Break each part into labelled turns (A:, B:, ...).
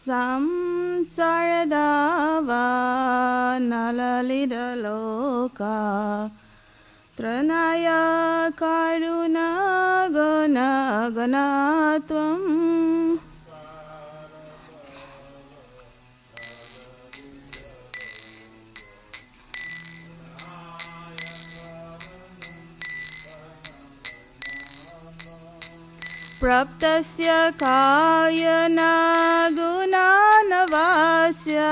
A: Samsaradava nalalidaloka Tranaya karuna guna gunatvam Praptasya kayana gunanavasya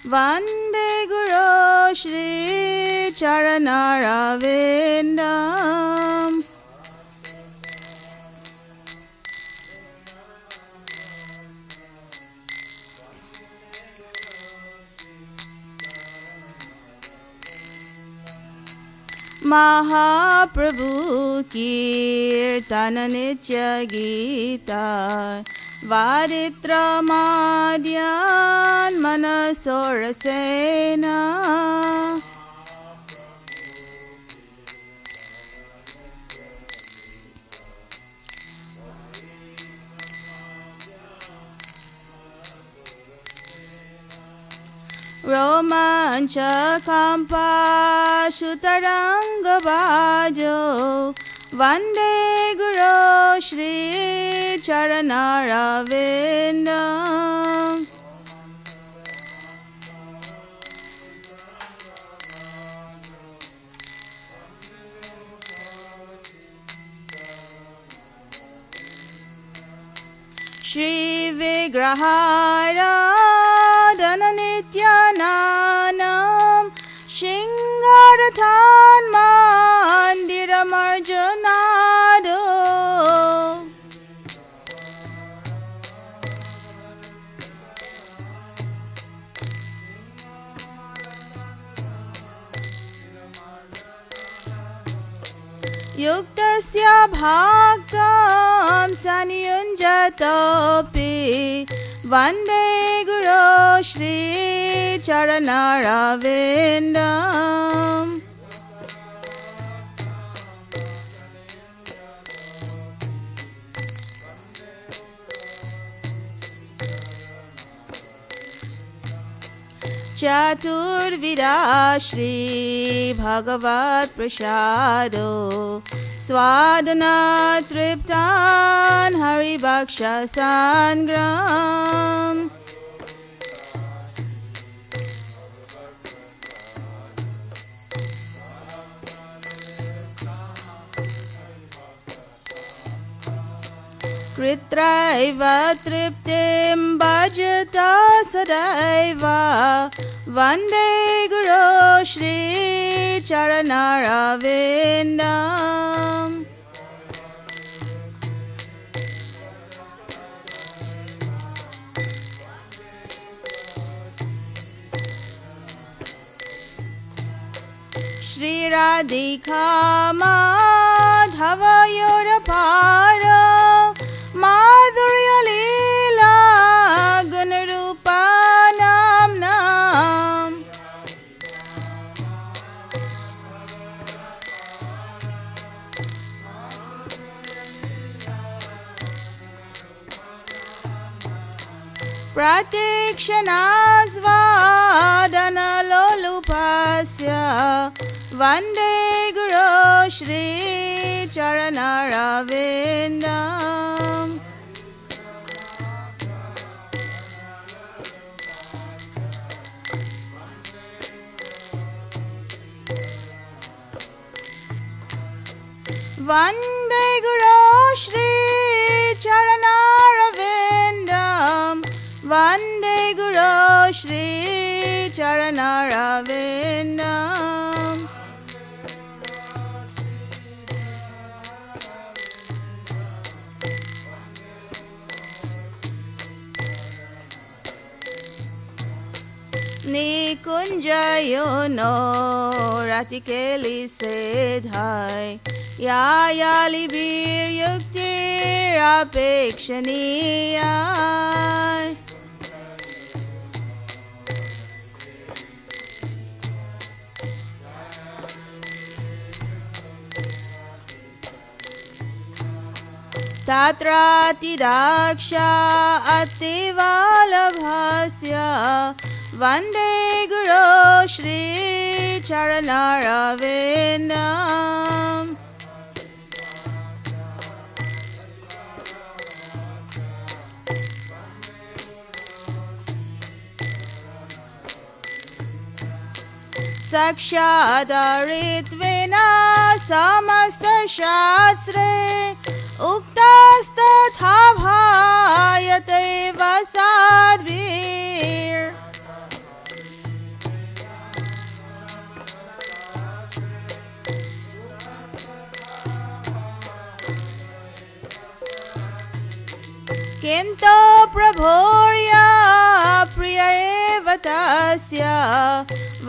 A: Vande Guru Shri Charanaravindam Mahaprabhu Kirtana Nitya Gita Vaditra Madhyan Manasorasena Romancha Kampa Shutaranga Bajo Vande Guru Shri Charanaravindam Shri Vigrahara Nityananam Shingarathan Mandiramarjanado Yuktasya bhaktam saniyunjatopi Vande Guru Shri Charanaravindam Chaturvida Shri Bhagavat Prasado Swadana Triptan Haribaksha Sangram Kritraiva Triptim Bhajata Sadaiva Vande Guru Shri Charanaravindam Shri Radhika Madhava Yorapara Madhurya Leela Gunarupa Nam Nam Pratikshanasvadana Lolupasya Vande Guru Shri Charanaravindam Vande Guru Shri Charanaravindam Vande Guru Shri Charanaravindam Nikunjayo no Ratikeli Sedhai Yayali Bir Yukti Apekshaniya तात्रातिदाक्षा अतिवल्लभस्य वन्दे गुरो श्रीचरणरविन्दम् साक्षादरित्वेन समस्तशास्त्रे उक्तस्तथा भायते वसाद्भिर् किन्तु प्रभोर्या प्रिय एव तस्य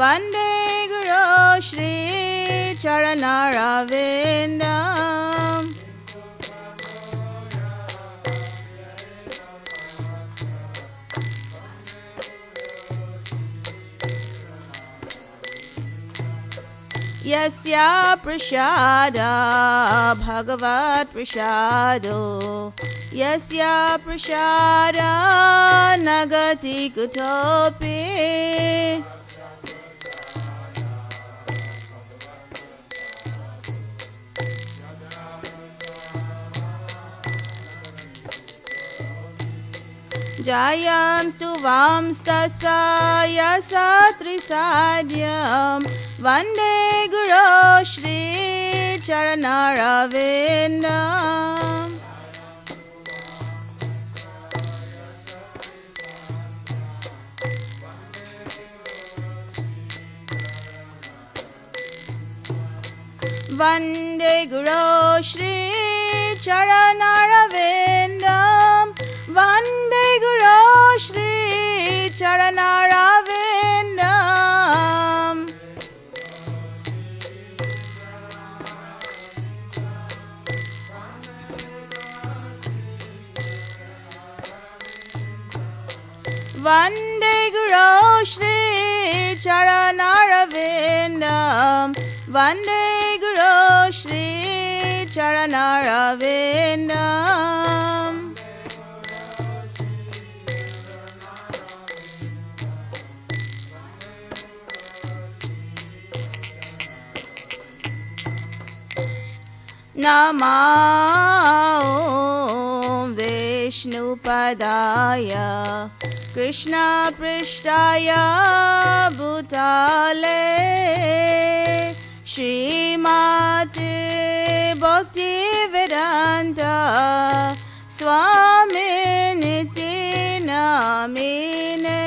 A: वन्दे गुरो श्रीचरणरविन्दम् यस्य प्रसाद भगवत्प्रसादो यस्य प्रसाद न गति कुतोऽपि जायंस्तु वांस्तस्य यशत्रिसाद्यं वन्दे गुरो श्रीचरणरविन्दम् वन्दे गुरो श्रीचरणरविन्दम् वन्दे गुरो श्रीचरणरविन्दम् वन्दे गुरो श्रीचरणरविन्दम् वन्दे गुरो श्रीचरणरविन्दम् नमो विष्णुपदाय कृष्णपृष्ठाय भूतले श्रीमते भक्तिवेदान्त स्वामिनिति नामिने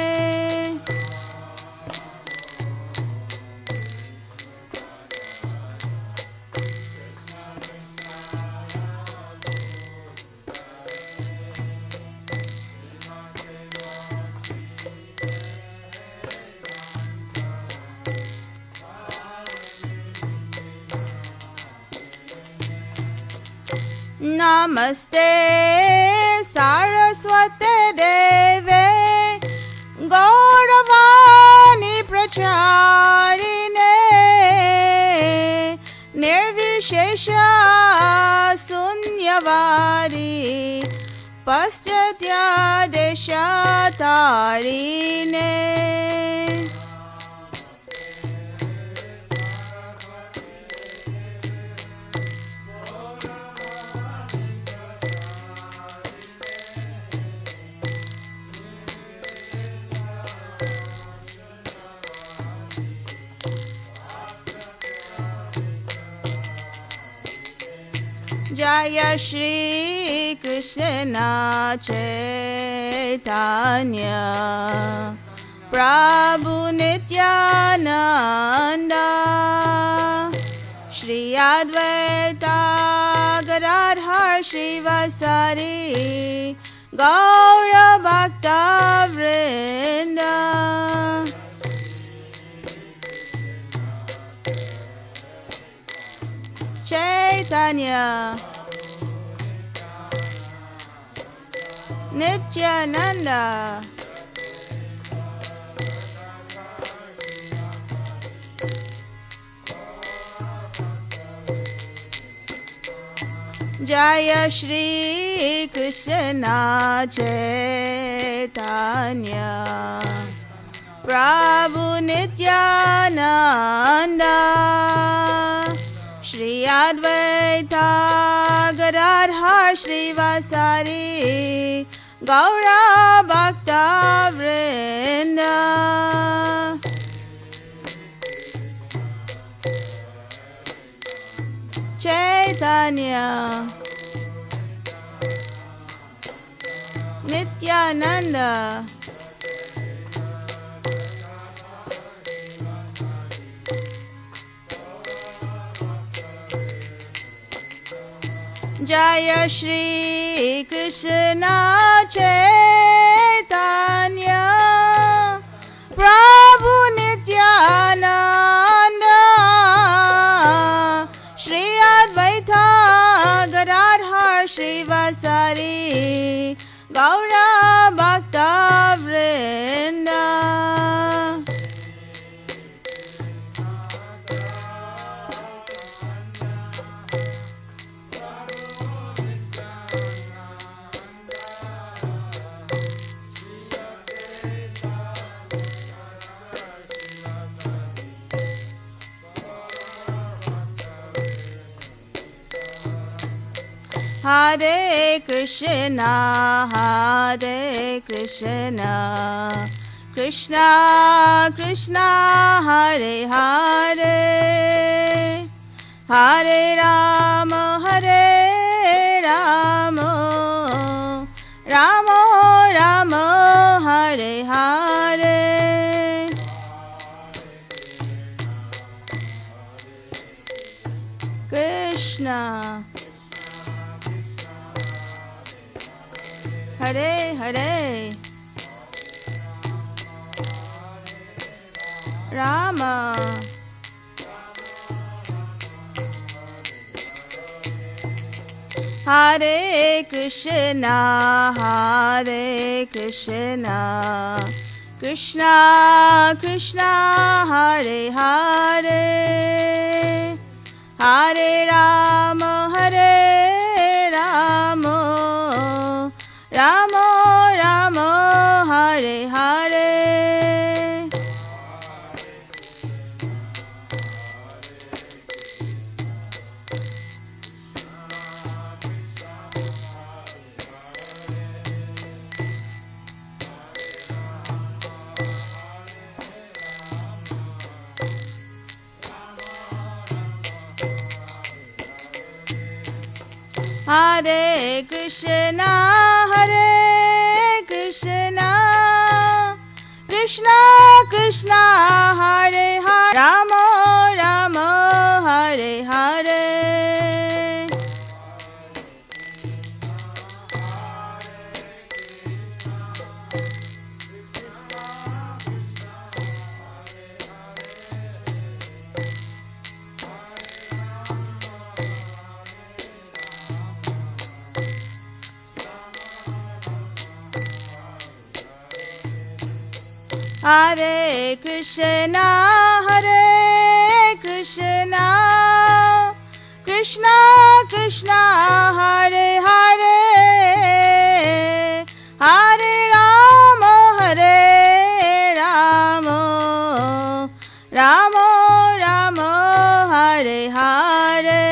A: नमस्ते सारस्वते देवे गौरवाणी प्रचारिणे निर्विशेष शून्यवादी पाश्चात्यादेशतारिणे जय श्री कृष्ण चैतन्य प्रभु नित्यानंद श्री अद्वैता गदाधर श्रीवासादि गौर भक्ता वृंद चैतन्य Nityanand Jaya Shri Krishna Chaitanya Prabhu Nityananda Shri Advaita Gadadhar Srivasari Gaura Bhakta Vrinda Chaitanya Nityananda Jaya Shri Krishna Chaitanya Prabhu Nityananda Shri Advaita Gadadhar Srivasari Gaura Bhakta Vrinda Hare Krishna, Hare Krishna, Krishna Krishna, Hare Hare, Hare Rama, Hare Rama, Rama Rama, Hare Hare. Krishna Hare Hare Rama Hare Krishna Hare Krishna Krishna Krishna Hare Hare Hare Rama Hare Rama Rama Rama Hare Hare Hare Krishna Hare Krishna Krishna Krishna Hare Hare Rama Rama Hare Hare Hare Krishna Hare Krishna Krishna Krishna Hare Hare Hare Rama Hare Rama Rama Rama Hare Hare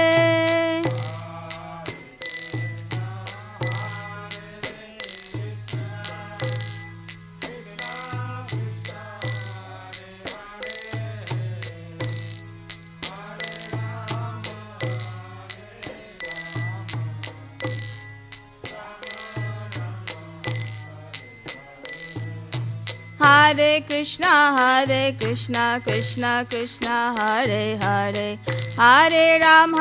A: Hare Krishna Krishna Krishna Hare Hare Hare Ram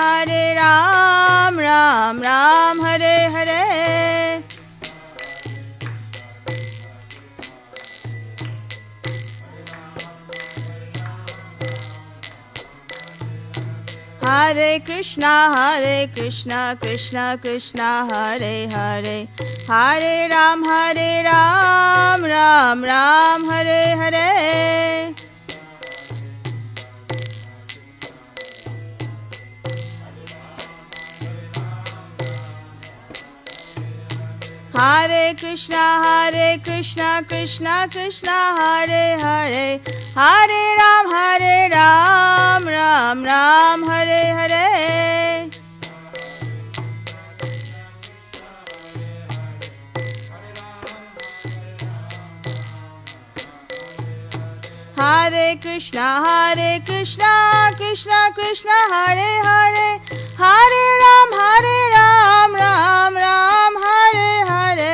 A: Ram Ram Hare Hare Hare Krishna Krishna Krishna Hare Hare Hare Ram Ram Hare Hare Hare Krishna, Krishna Krishna, Hare Hare, Hare Ram, Ram Ram, Hare Hare. Hare Krishna, Krishna Krishna, Hare Hare, Hare Ram, Ram Ram, Hare Hare.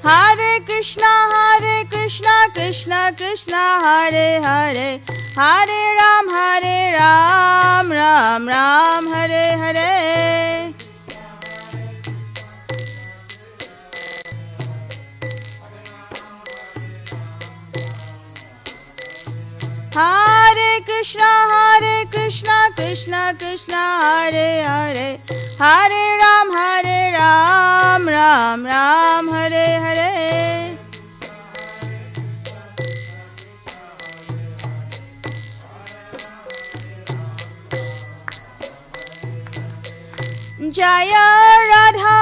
A: Hare Krishna, Krishna Krishna, Hare Hare, Hare Ram, Ram Ram, Hare Hare. Hare Krishna, Krishna Krishna, Hare Hare, Hare Ram, Ram Ram, Hare Hare. Jaya Radha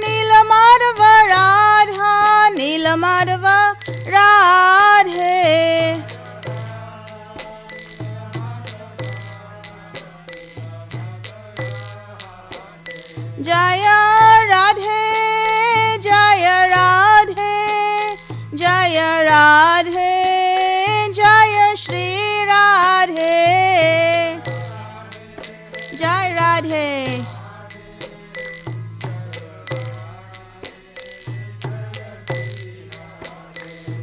A: Nilamadva, Radha Nilamadva, Radhe. Jaya Radhe, Jaya Radhe, Jaya Radhe, Jaya Shri Radhe, Jai Radhe.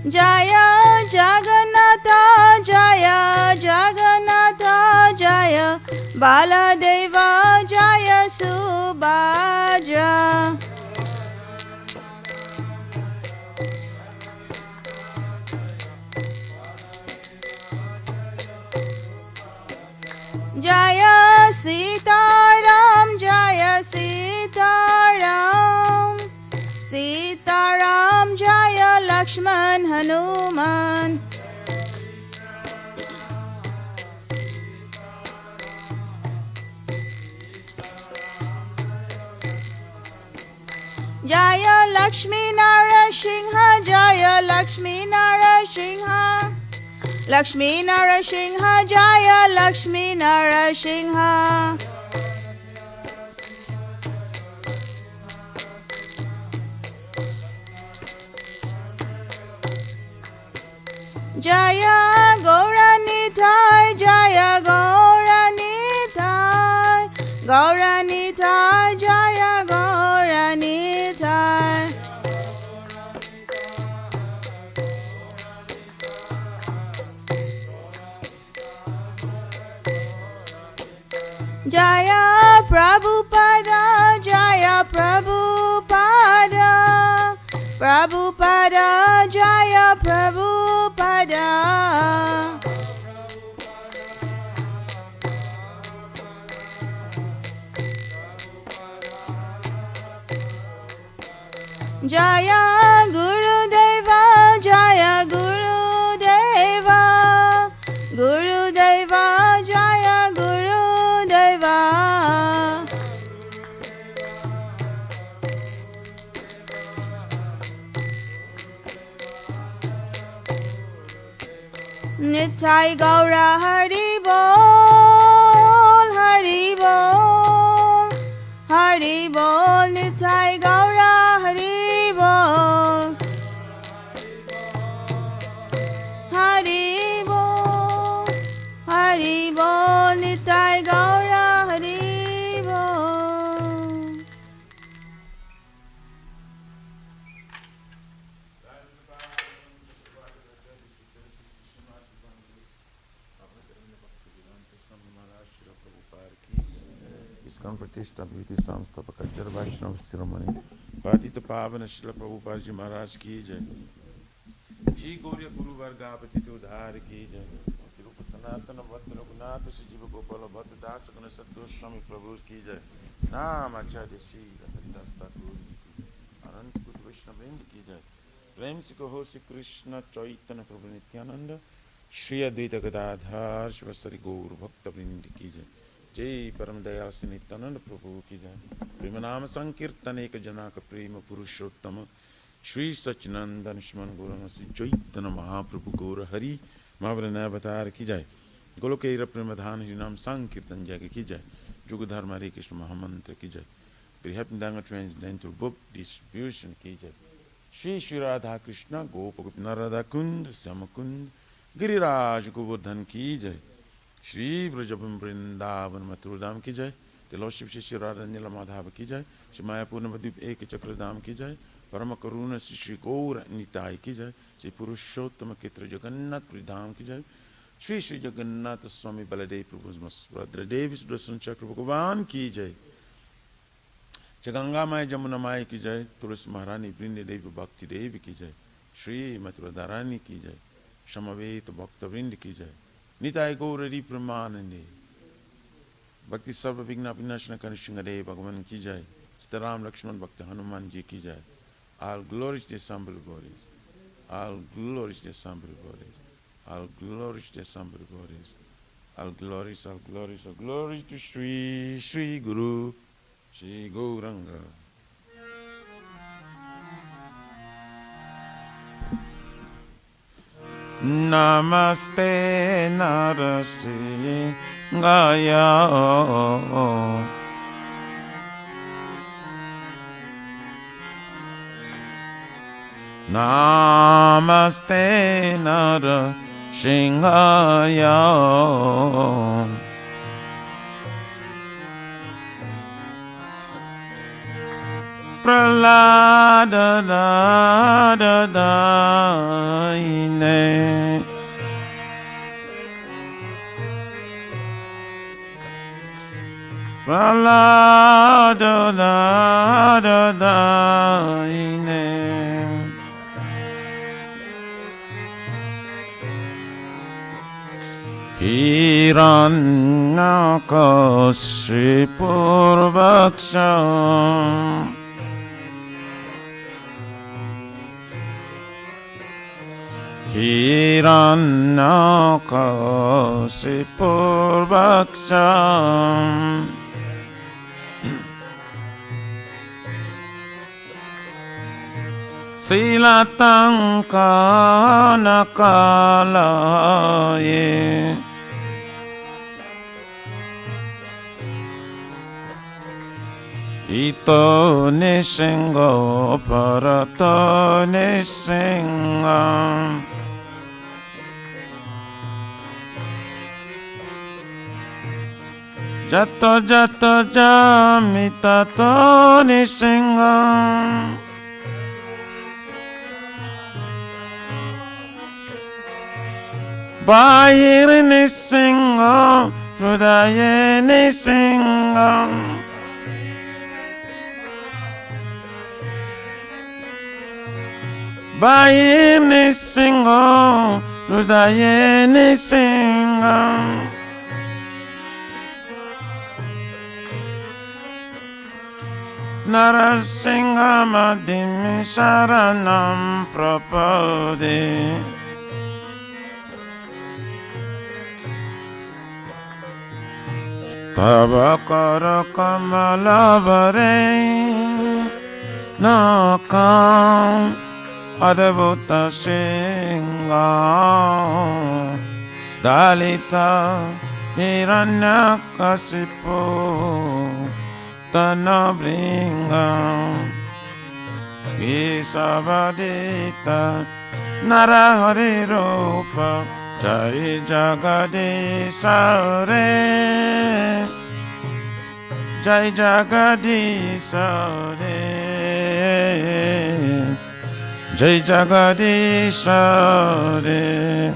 A: Jaya Jagannatha, Jaya Jagannatha, Jaya Baladeva, Jaya Subhadra. Jaya Sitaram, Jaya Sitaram, Sitaram, Jaya Lakshman Hanuman. Jaya Lakshmi Narasingha, Jaya Lakshmi Narasingha, Lakshmi Narasingha, Jaya Lakshmi Narasingha. Jaya Gauranitai, Jaya Gauranitai, Gauranitai, Jaya Gauranitai. Jaya Prabhupada, Jaya Prabhupada, Prabhupada, Jaya Prabhupada. Jaya Gurudeva, Jaya Gurudeva, Gurudeva, Jaya Gurudeva. Nittai Gaura Hari Bol, Hari Bol, Hari Bol, Nittai Gaura Hari Bol, Hari Bol, Hari Bol, Nittai Gaura Hari Bol.
B: ISKCON Pratishta Bhiti Samstapaka Jara Vaishnava Siromani Patita Pavana Srila Prabhupada Ji Maharaj Ki Jai Shri Gauriya Guru Varga Patita Udhar Ki Jai Shri Rupa Sanatana Bhatta Raghunath Shri Jiva Gopala Bhatta Dasa Guna Sadguru Swami Prabhu Ki Jai Nam Acharya Shri Haridas Thakur Ki Jai Anant Kut Vaishnavendra Ki Jai Prem Se Kaho Se Krishna Chaitanya Prabhu Nityananda Shri Advaita Gadadhar शिवसरी गौर भक्त वृंद की जय। जय परम दयाल श्री नित्यानंद प्रभु की जय। प्रेम नाम संकीर्तन एक जनक प्रेम पुरुषोत्तम श्री सच्चिनंदन स्मरण गौरंग श्री चैतन्य महाप्रभु गौर हरि महावतार की जय। गोलोक प्रेमधान हरि नाम संकीर्तन जय की जय। जुग धर्म हरे कृष्ण महामंत्र की जय। ट्रांसलेंटल बुक डिस्ट्रीब्यूशन की जय। श्री श्री राधा कृष्ण गोप नरदा कुंद श्याम कुंद गिरिराज गोवर्धन की जय। श्री ब्रजभूमि वृंदावन मथुराधाम की जय। तिलोशिव श्री राधा नीला माधव की जय। श्री मायापुर नवद्वीप एक चक्रधाम की जय। परम करुण श्री गौर निताय की जय। श्री पुरुषोत्तम क्षेत्र जगन्नाथ धाम की जय। श्री श्री जगन्नाथ स्वामी बलदेव प्रभु भद्रदेव सुदर्शन चक्र भगवान की जय। जय गंगा माय जमुना माय की जय। तुलसी महारानी वृंद देव भक्ति देव की जय। श्री मथुरा रानी की जय। समवेत भक्त वृंद की जय। निताय गौर हरि प्रेमानंदे भक्ति सर्व विघ्न विनाशन कर सिंहदेव भगवान की जय। सीताराम लक्ष्मण भक्त हनुमान जी की जय। All glories to Sambal Boris. All glories to Sambal Boris. All glories to Sambal Boris. All glories, all glories, all glories to Sri Sri Guru Sri Gauranga. Namaste Narasi Gaya. Namaste Nara Singhaya. Pralada da da da ine. Pralada da da da ine. Hiranyakashipurvaksham Hiranyakashipurvaksham Silatankanakalaye Ito nisingo parato nisingam Jato jato jamitato nisingam Bahir nisingam Hrudaye nisingam Bahir nisingam Hrudaye nisingam Narasingam adimi saranam prapade Tavakara kamalavare nakam Advaita Singha Dalita Hiranyakasipu Tanabringa Isavadita Narahari Rupa Jai Jagadisa Re Jai Jagadisa Re Jai Jagadisha Re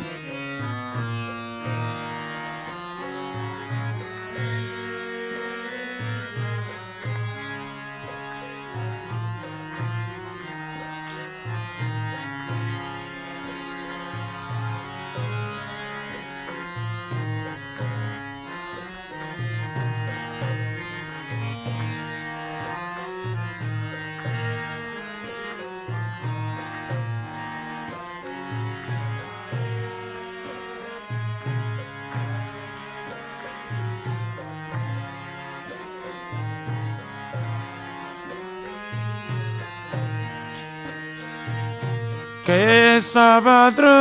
B: केशवद्रुता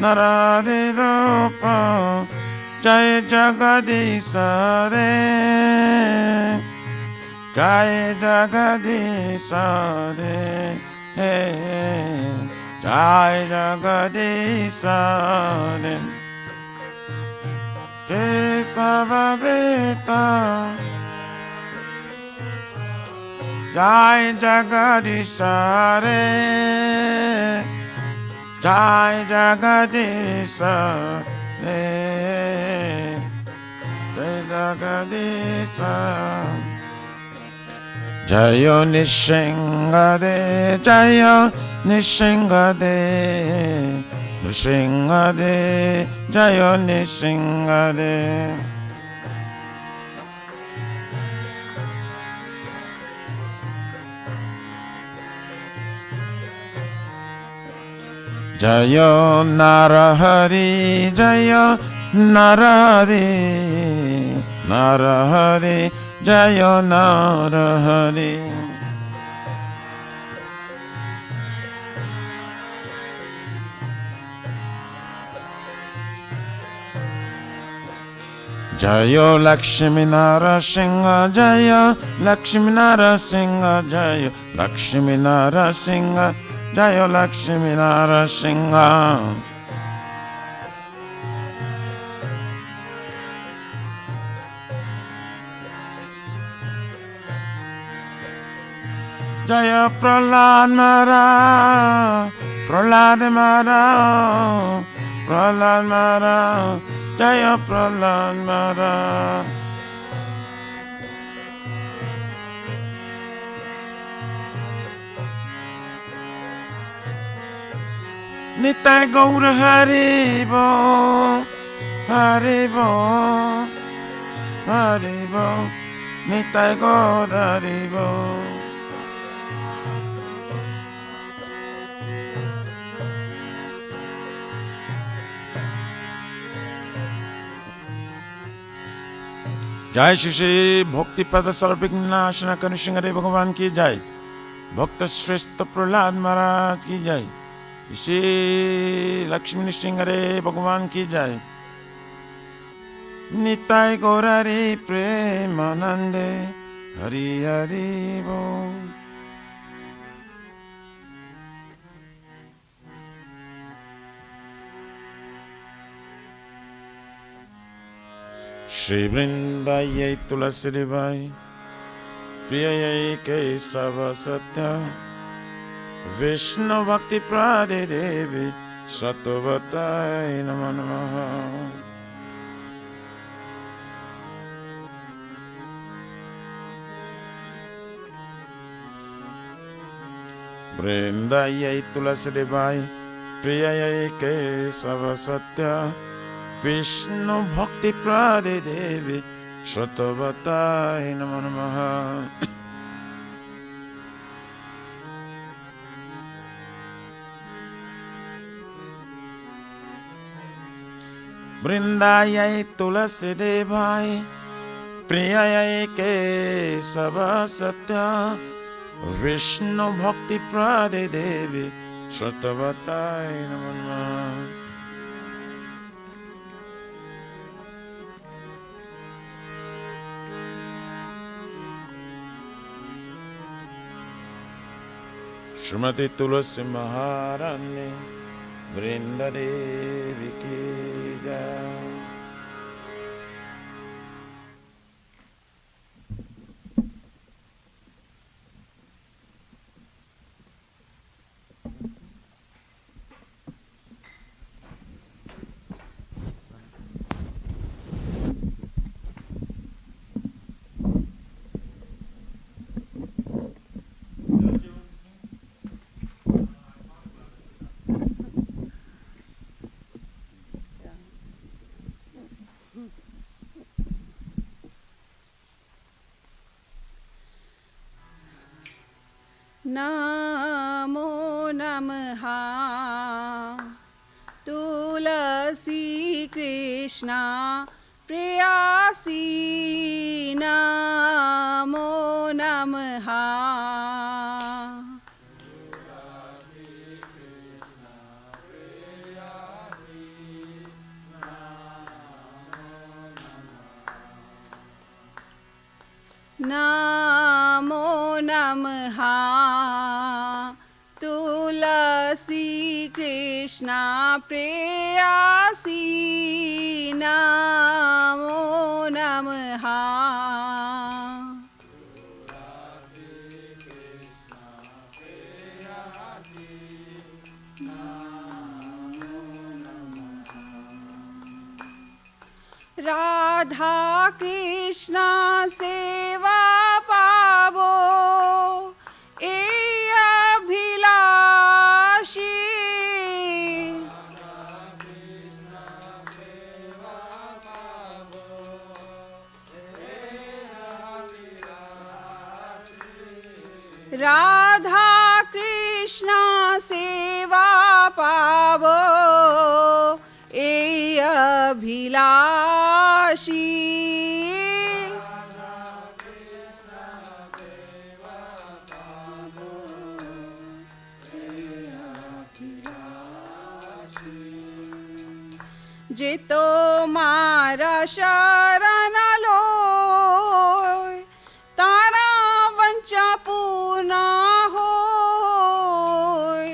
B: नराधिरूप जय जगदीश रे जय जगदीश रे जय जगदीश रे केशवद्रुता जय जगदीश रे जय जगदीश रे जय जगदीश जय निसिंह दे जय निसिंह दे निसिंह दे जय निसिंह दे जय नरहरि जय नरहरि नरहरि जय नरहरि जय लक्ष्मी नरसिंह जय लक्ष्मी नरसिंह जय लक्ष्मी नरसिंह जय लक्ष्मी नरसिंह जय प्रहलाद महाराज प्रहलाद महाराज प्रहलाद महाराज जय प्रहलाद महाराज निताय गौर हरि बो निताय गौर हरि बो जय श्री श्री भक्तिपद सर्वविघ्ननाशन करुण सिंह भगवान की जय भक्त श्रेष्ठ प्रहलाद महाराज की जय श्री लक्ष्मी नृसिंह भगवान की जय निताय गौरारी प्रेमानंदे हरि हरि बोल श्री वृंदायै तुलसी देवाय प्रियै केशव सत्य विष्णु भक्ति प्रदे देवी सत्वताय नमो नमः वृंदायै तुलसी देवाय प्रियै केशव सत्य विष्णु भक्ति प्रदे देवी सत्वताय नमो नमः वृंदायै तुलसी देवाय प्रियै केशव सत्य विष्णु भक्ति प्रदे देवी सत्वताय नमो नमः श्रीमती तुलसी महारानी वृंद देवी की जय
A: नमो नमः तुलसी कृष्णा प्रेयसी नमो नमः तुलसी नमो नमः तुलसी कृष्णा प्रेयसी नमो नमः राधा कृष्णा सेवा पावो ए अभिलाषी राधा कृष्णा सेवा पावो ए अभिलाषी जितो मारा शरण लोय तारा वंचा पूर्णा होय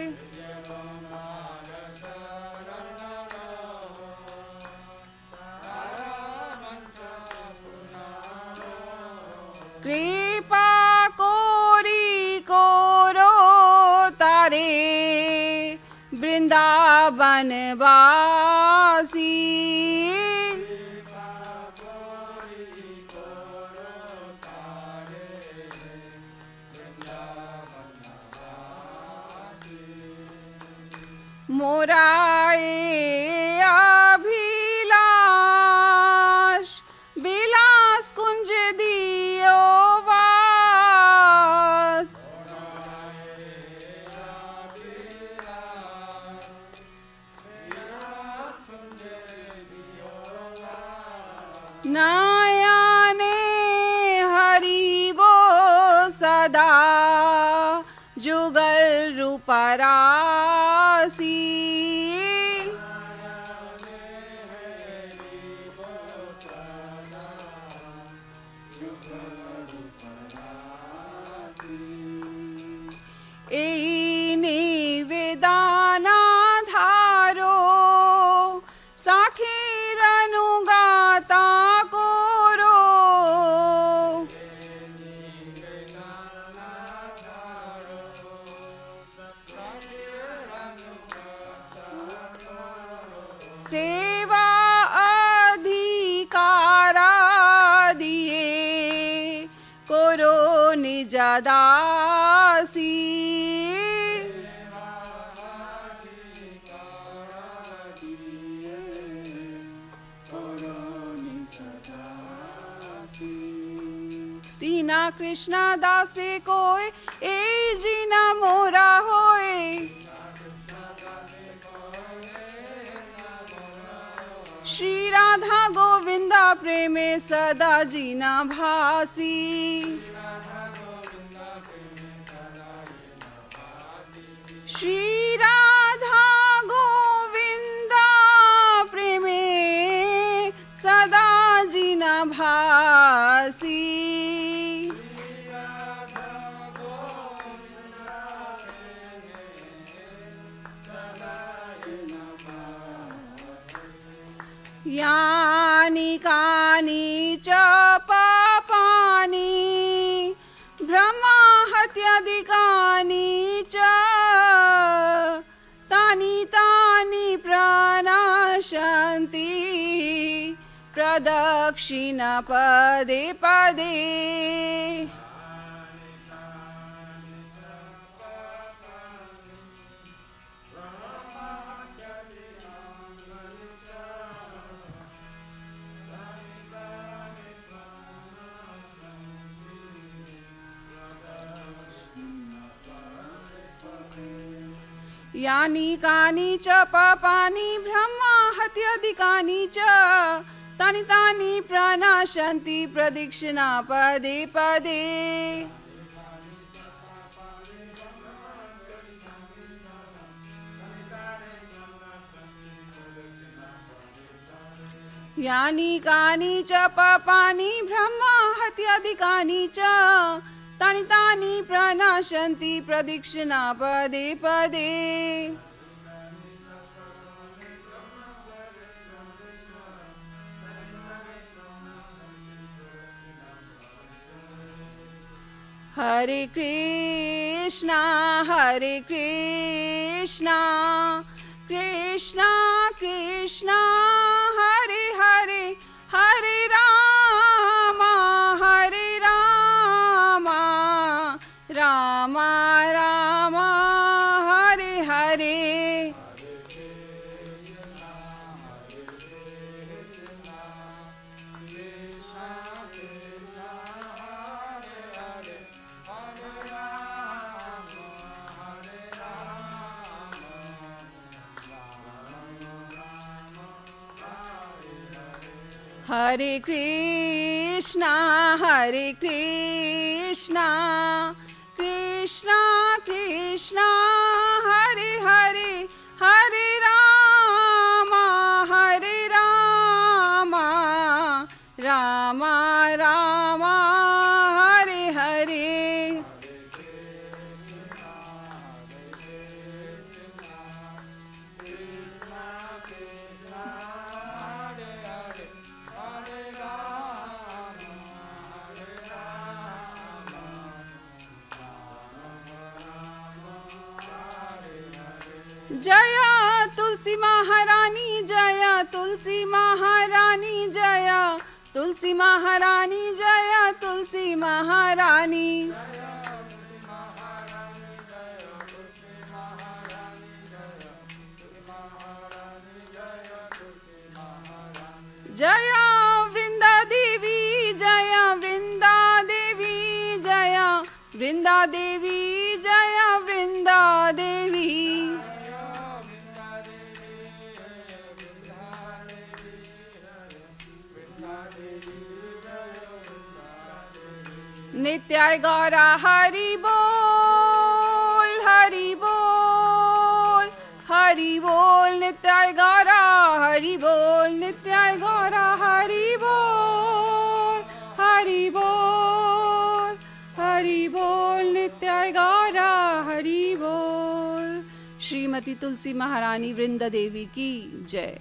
A: कृपा कोरी कोरो तारे वृंदावन वासी मोराए अभिलाष विलास कुंज दियो वास नयने हरिवो सदा जुगल रूपरासी एई निवेदाना धारो साखीर अनुगाता कोरो सेवा अधिकारा दिए कोरो निज दासी दीना कृष्णा दासे कोय ए जीना मोरा होए श्री राधा गोविंदा प्रेमे सदा जीना भासी श्री राधा गोविंदा प्रेमे सदा जीना भासी यानि कानि च पापानि ब्रह्माहत्यादिकानि च तानि तानि प्रणाशन्ति प्रदक्षिण पदे पदे यानि कानि च पापानि ब्रह्माहत्यादिकानि च तानि तानि प्रणाशन्ति प्रदक्षिणा पदे पदे यानि कानि च पापानि ब्रह्माहत्यादिकानि च तानि तानि प्रनश्यन्ति प्रदक्षिणा पदे पदे। हरे कृष्णा कृष्णा कृष्णा हरे हरे हरे राम राम राम हरे हरे। हरे कृष्णा कृष्णा कृष्णा हरे हरे हरे राम राम राम हरे हरे। जय तुलसी महारानी जय तुलसी महारानी जय तुलसी महारानी जय तुलसी महारानी। जय वृंदा देवी जय वृंदा देवी जय वृंदा देवी जय वृंदा देवी। नित्याय गौरा हरि बोल हरि बोल हरि बोल। नित्याय गौरा हरि बोल नित्याय गौरा हरि बोल हरि बोल हरि बोल नित्याय गौरा हरि बोल। श्रीमती तुलसी महारानी वृंदा देवी की जय।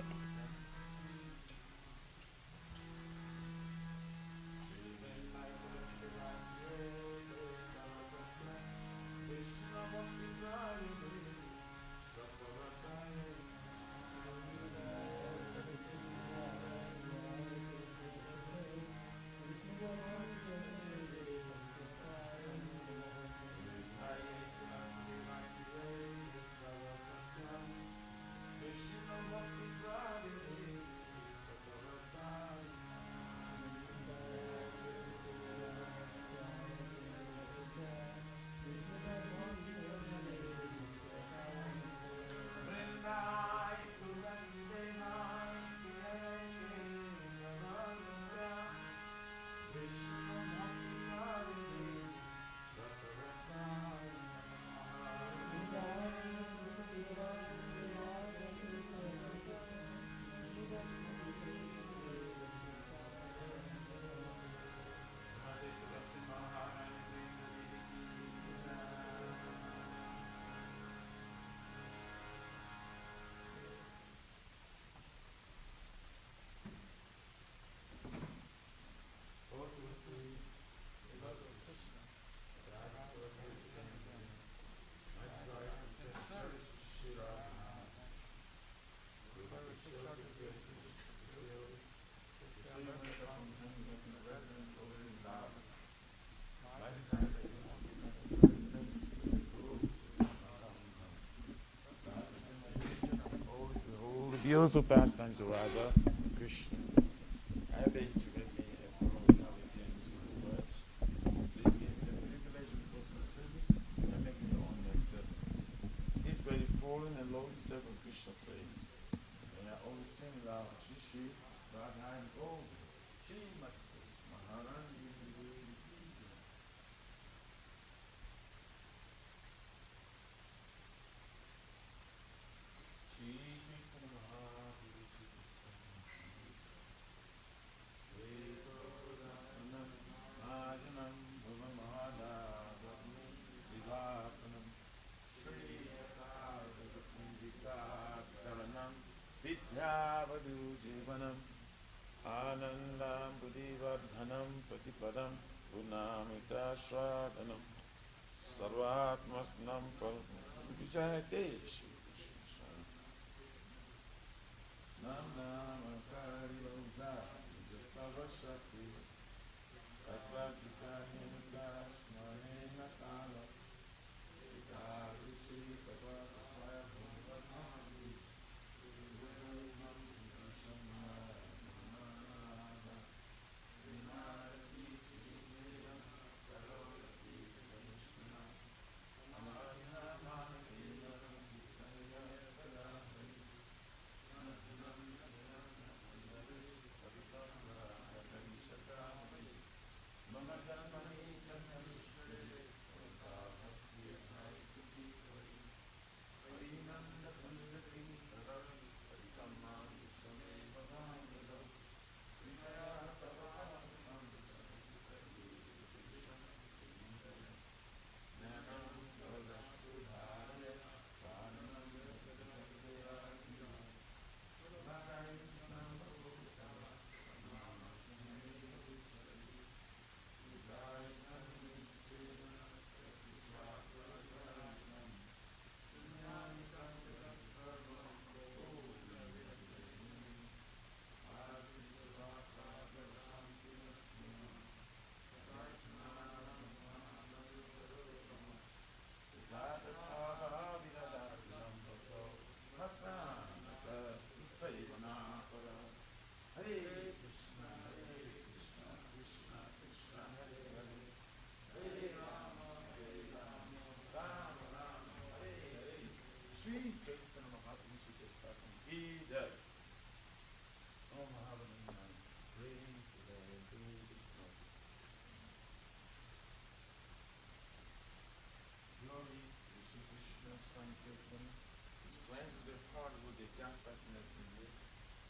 B: Beautiful pastimes of Radha Krishna. I beg to let me follow the teachings of the words. Please give me the privilege of personal service and make me own that servant. He's very fallen and lowly servant Krishna praise. And I always sing loud Shri Shri Radha and Gold. Shri Maharani. Sarvatmasnam Par Vijayate Shri Krishna. Nam Namakari Lauda Sarvashakti Tatvatika Himdash Mahena Kala Vikarishi Tatvatmaya Bhuvanadi Vivunam Vishamaya Manana Vinarati Srijaya Karolati Samishna Amarina Mahina Vikaya Sadahri Natunam Natunam Sundari Pavitamra Hatanishakami Mama Dhamani Dhamani Bhakti Haikuti Harinanda Pandati Taram Parikama Same Bhavamada Vinaya Tavaram Nanam Kalasudhaya Pranam Yadadadayagina Bhagayanam Bhagavata Mama Shamaya Visari Vidayanam Nichena Pratisvaprasaranam Vinyanikam Sarvam Om Vedayini Asisvapagavram Pinasmina Vaishnanam Mahamadurama Vidadataha Vidadakilam Bhato Bhaktanatas Saivana Hare Krishna, Krishna Krishna, Hare Hare, Hare Rama, Rama Rama, Hare Hare. Sri Chaitanya Mahaprabhu Sri Krishna Ki Jai. Om Mahavadana, praise the Lord, praise Krishna. Glory to Sri Krishna Sankirtan. His cleanses their heart with the just like in the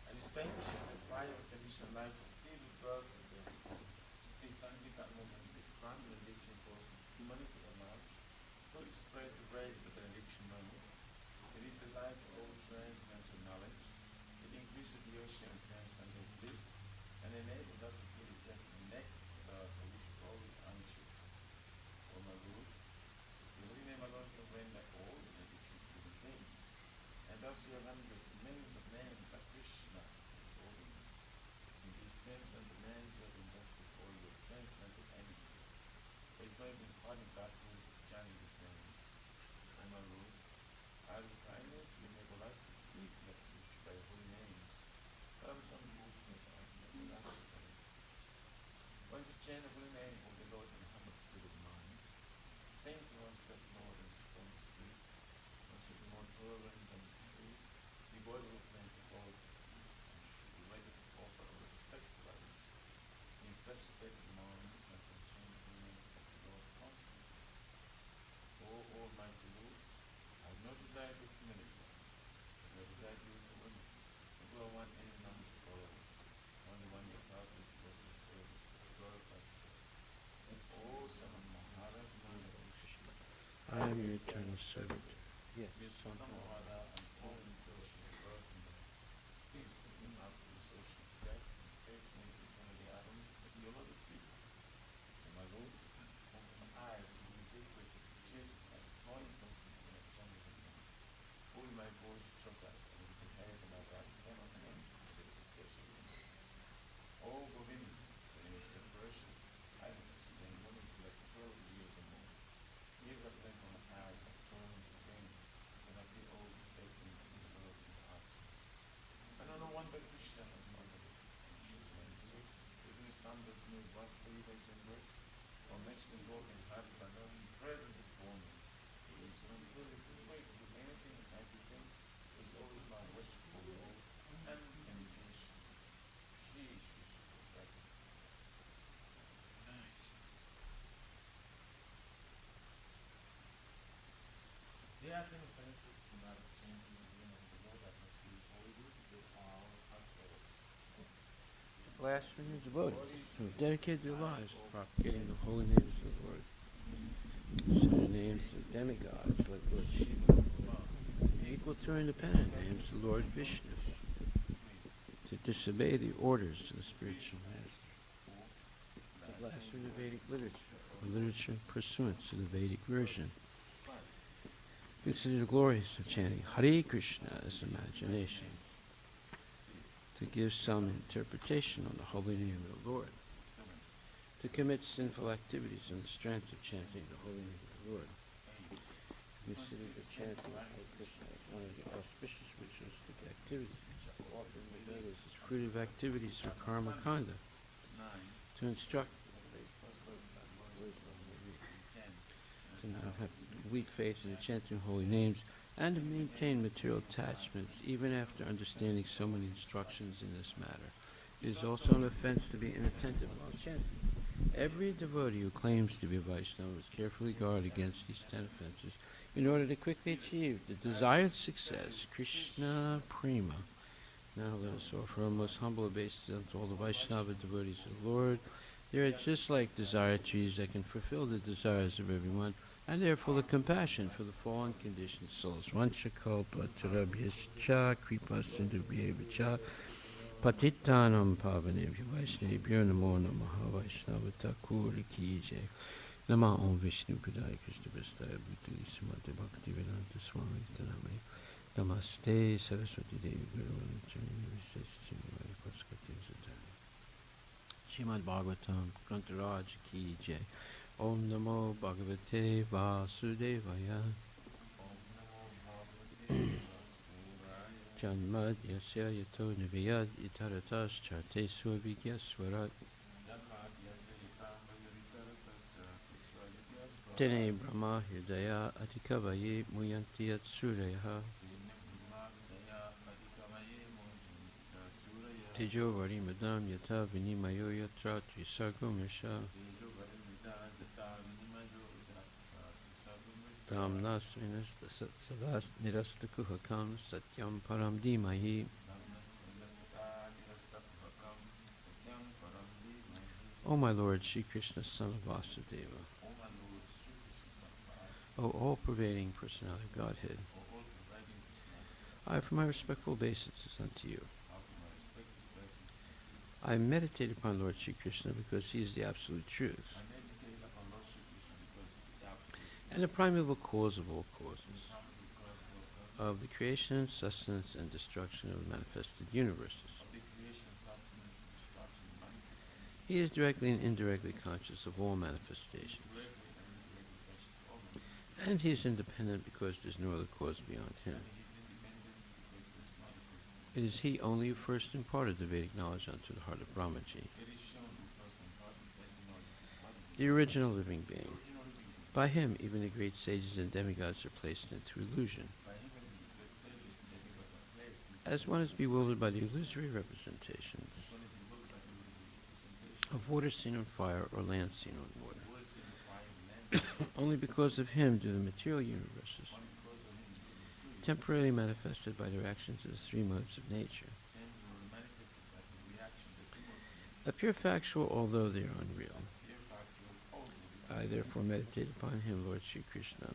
B: and extinguishes the fire of conditioned life of daily birth and death. The Sankirtan movement is a grand benediction for humanity at large. To express the grace of the benediction moment, it is the life of all transcendental knowledge. It increases the ocean of transcendental bliss and enables us to fully test the nectar for which we're always anxious. O my Lord, the holy name alone can render all the benediction to living things. And thus you have hundreds, millions of names like Krishna and holy. In these transcendental names you have invested all your transcendental energies. There is no even parting passage chanting these names. O my Lord, out of kindness you enable us to please get reached by your holy names. Come some fortunate once you chant the holy name of the Lord in a humble state of mind, think to oneself, Lord, in strong spirit. One should be more tolerant and true, devoid of a sense of all prestige, and should be ready to offer respect to others. In such state of mind, one can chant the holy name of the Lord constantly. O Almighty Lord, I have no desire to humiliate one, but no desire to use the women, and do I want any number of followers. Only one your thousand is blessed in service, glorified today. O Son of Maharaj,
C: I am your eternal servant. Yes,
B: some Maharaj, and all in social birth and death. Please put me out of the social death and face me to one of the atoms of your lotus feet. O my Lord, open my eyes to the gateway to the church and drawing closer to the channel of the hold my voice choke out, and with the hairs of my right stand on hand, with a special name. O Govinda, when in separation, I have explained women to like 12 years or more. Years of them from my eyes like thorns of pain, when I feel old vacant in the world in absence. I know no one but Krishna has mothered it, and she is my soul. There's no sun, there's no rock, favors and works, or Mexican gold and heart, but not in present before me. He is so good, if you wait to do anything and everything, is always my worshipful Lord and imitation. She is like nice. The acting benefits do not change in the name of the Lord that must be holy, they are as follows.
C: blasphemy devotees who have dedicated their lives to propagating the holy names of the Lord. Consider names of demigods like Lord Shiva. Equal to independent names of Lord Vishnu. To disobey the orders of the spiritual master. The blasphemy of Vedic literature. literature pursuant to the Vedic version. Consider the glories of chanting Hare Krishna as imagination, to give some interpretation on the holy name of the Lord, to commit sinful activities on the strength of chanting the holy name of the Lord. Consider the chanting of Hare Krishna as one of the auspicious ritualistic activities, offering the Vedas as fruitive activities for karma kanda, to instruct to not have weak faith in the chanting holy names, and to maintain material attachments even after understanding so many instructions in this matter. It is also an offense to be inattentive while chanting. Every devotee who claims to be a Vaishnava must carefully guard against these 10 offenses in order to quickly achieve the desired success. Krishna Prema. Now let us offer our most humble obeisance to all the Vaishnava devotees of the Lord. They are just like desire trees that can fulfill the desires of everyone, and they are full of compassion for the fallen conditioned souls. Vanchakalpa tarabhyascha kripa sindhubhyevacha patitanam pavanebhyo vaishnavibhyo namo namaha vaishnava thakur ki jai. Nama Om Vishnu Padaya Krishna Prasthaya Bhutali Sumate Bhaktivedanta Swami Taname Namaste Saraswati Devi Guru Charani Visesha Nivadi Paskati Satani Srimad Bhagavatam Grantaraj Ki Jai. Om Namo Bhagavate Vasudevaya. Janmad Yasya Yato Nivayad Itaratas Charte Suavigya Swarat Tene Brahma Hridaya Atikavaye Muyanti Yatsuraya Tejo Vari Madam Yata Vinimayo Yatra Trisargo Misha Tam Nas Vinas Sat Savas Nirastakuhakam Satyam Param Dimahi. O my Lord, Shri Krishna, son of Vasudeva, O all-pervading personality of Godhead, I offer my respectful obeisances unto you. I meditate upon Lord Shri Krishna because he is the absolute truth and the primeval cause of all causes, of the creation, sustenance, and destruction of manifested universes. He is directly and indirectly conscious of all manifestations. And he is independent because there is no other cause beyond him. It is he only who first imparted the Vedic knowledge unto the heart of Brahmaji, the original living being. By him, even the great sages and demigods are placed into illusion, as one is bewildered by the illusory representations of water seen on fire or land seen on water. Only because of him do the material universes, temporarily manifested by their actions of the 3 modes of nature, appear factual although they are unreal. I therefore meditate upon him, Lord Shri Krishna,